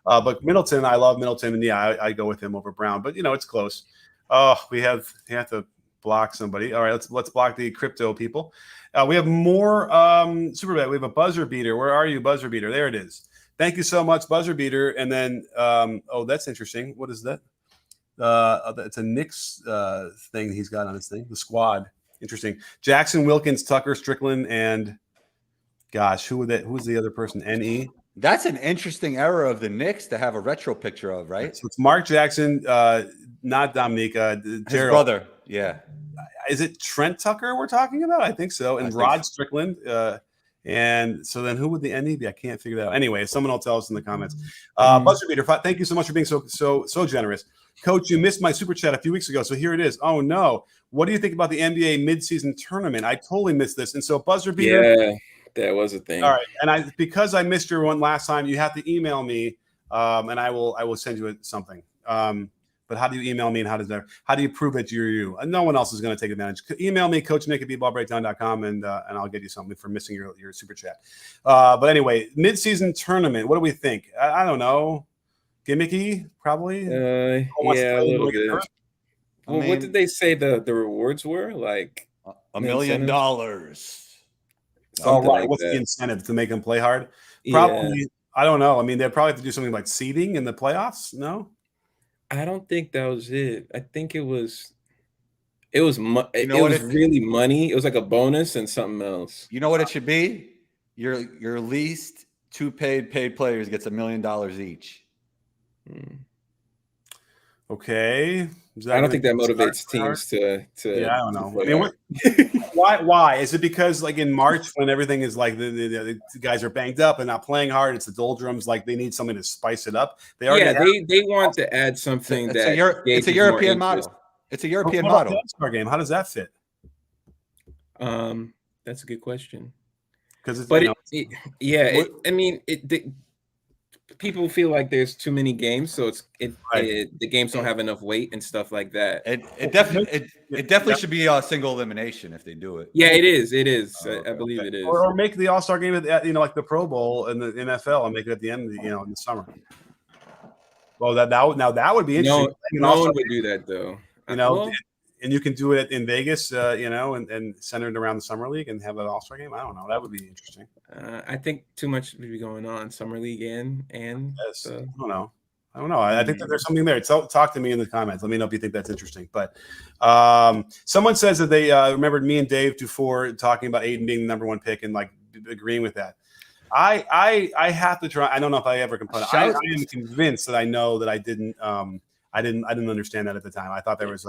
but Middleton, I love Middleton, and I go with him over Brown. But it's close. Oh, we have to block somebody. All right, let's block the crypto people. We have more super bet. We have a buzzer beater. Where are you, buzzer beater? There it is. Thank you so much, buzzer beater. And then that's interesting. What is that? It's a Knicks thing he's got on his thing. The squad. Interesting. Jackson, Wilkins, Tucker, Strickland, and gosh, who's the other person? NE. That's an interesting era of the Knicks to have a retro picture of, right? So it's Mark Jackson, not Dominique, His Gerald. brother. Yeah. Is it Trent Tucker we're talking about? I think so. And Rod Strickland. And so then who would the NE be? I can't figure that out. Anyway, someone will tell us in the comments. Buzzer beater, thank you so much for being so generous. Coach, you missed my super chat a few weeks ago, so here it is. Oh no. What do you think about the NBA midseason tournament? I totally missed this. And so buzzer beater. Yeah. That was a thing. All right, and because I missed your one last time, you have to email me, and I will send you something. But how do you email me, and how do you prove that you're you? No one else is going to take advantage. Email me, coach@ballbreakdown.com, and I'll get you something for missing your super chat. But anyway, midseason tournament. What do we think? I don't know. Gimmicky, probably. Yeah, a little bit. Well, what did they say the rewards were? Like $1 million. Oh, right. Like What's that. the incentive to make them play hard? Probably, yeah. I don't know. I mean, they'd probably have to do something like seeding in the playoffs. No, I don't think that was it. I think it was really money. It was like a bonus and something else. You know what it should be? Your least two paid players gets $1 million each. Okay. I don't think that motivates teams to. Yeah, I don't know. I mean, why? Is it because like in March when everything is like the guys are banged up and not playing hard? It's the doldrums. Like they need something to spice it up. They want to add something it's a European model. It's a European model. All-Star game. How does that fit? That's a good question. Because people feel like there's too many games, so the games don't have enough weight and stuff like that. It definitely should be a single elimination if they do it. Yeah, it is. It is. I believe it is. Or make the All-Star game at like the Pro Bowl in the NFL and make it at the end of in the summer. Well, that would be interesting. No one would do that though. And you can do it in Vegas, and center it around the summer league and have an All-Star game. I don't know. That would be interesting. I think too much would be going on summer league and yes. I don't know. I think that there's something there. Talk to me in the comments. Let me know if you think that's interesting. But someone says that they remembered me and Dave Dufour talking about Aiden being the number one pick and like agreeing with that. I have to try. I don't know if I ever complained. I am convinced that I know that I didn't. I didn't understand that at the time. I thought there was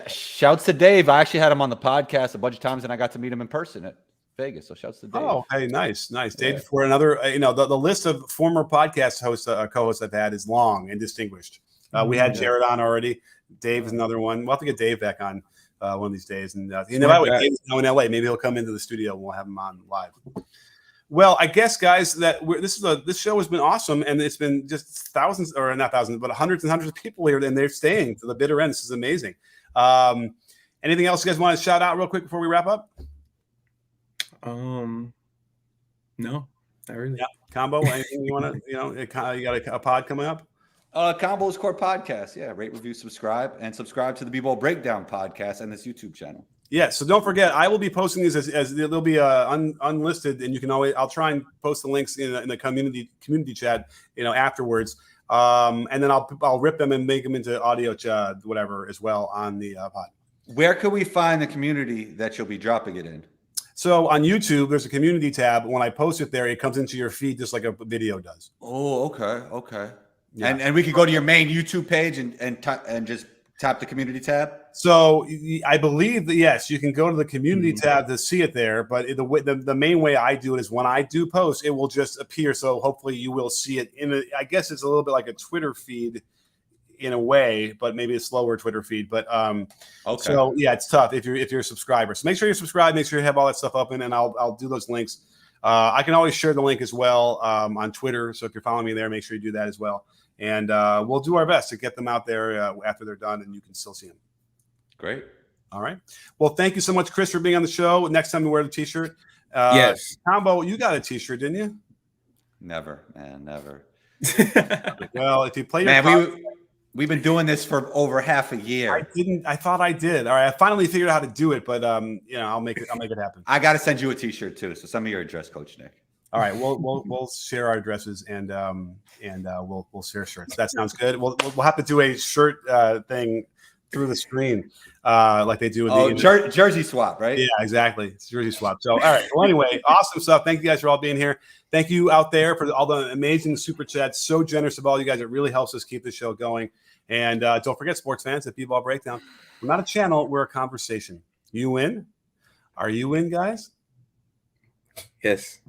shouts to Dave. I actually had him on the podcast a bunch of times, and I got to meet him in person at Vegas. So shouts to Dave. Oh, hey, nice. Dave, for another, the list of former podcast hosts, co-hosts I've had is long and distinguished. We had Jared on already. Dave is another one. We'll have to get Dave back on one of these days. And Dave's now in LA. Maybe he'll come into the studio and we'll have him on live. Well, I guess, guys, that this show has been awesome, and it's been just thousands, or not thousands, but hundreds and hundreds of people here, and they're staying to the bitter end. This is amazing. Anything else you guys want to shout out real quick before we wrap up? No, not really. Yeah, Combo. Anything you want to? You got a pod coming up? Combo's Core Podcast. Yeah, rate, review, subscribe to the B-Ball Breakdown podcast and this YouTube channel. Yeah, so don't forget, I will be posting these as they'll be unlisted, and you can always. I'll try and post the links in the community chat, afterwards, and then I'll rip them and make them into audio whatever as well on the pod. Where can we find the community that you'll be dropping it in? So on YouTube, there's a community tab. When I post it there, it comes into your feed just like a video does. Oh, okay. Yeah. And we could go to your main YouTube page and just tap the community tab. So I believe that, yes, you can go to the community tab to see it there. But the main way I do it is when I do post, it will just appear. So hopefully you will see it I guess it's a little bit like a Twitter feed in a way, but maybe a slower Twitter feed. But okay. So yeah, it's tough if you're a subscriber. So make sure you're subscribed. Make sure you have all that stuff open, and I'll do those links. I can always share the link as well on Twitter. So if you're following me there, make sure you do that as well. And we'll do our best to get them out there after they're done, and you can still see them. Great. All right. Well, thank you so much, Chris, for being on the show. Next time we wear the T-shirt. Yes. Combo, you got a T-shirt, didn't you? Never, man, never. Well, if you play man, We've been doing this for over half a year. I thought I did. All right, I finally figured out how to do it, but I'll make it happen. I got to send you a T-shirt too. So send me your address, Coach Nick. All right, we'll share our addresses and we'll share shirts. That sounds good. We'll have to do a shirt thing through the screen like they do in the jersey swap, right? Yeah, exactly. It's jersey swap. So all right. Well, anyway, awesome stuff. Thank you guys for all being here. Thank you out there for all the amazing super chats. So generous of all you guys. It really helps us keep the show going. And don't forget, sports fans, at B-Ball Breakdown, we're not a channel, we're a conversation. You in? Are you in, guys? Yes.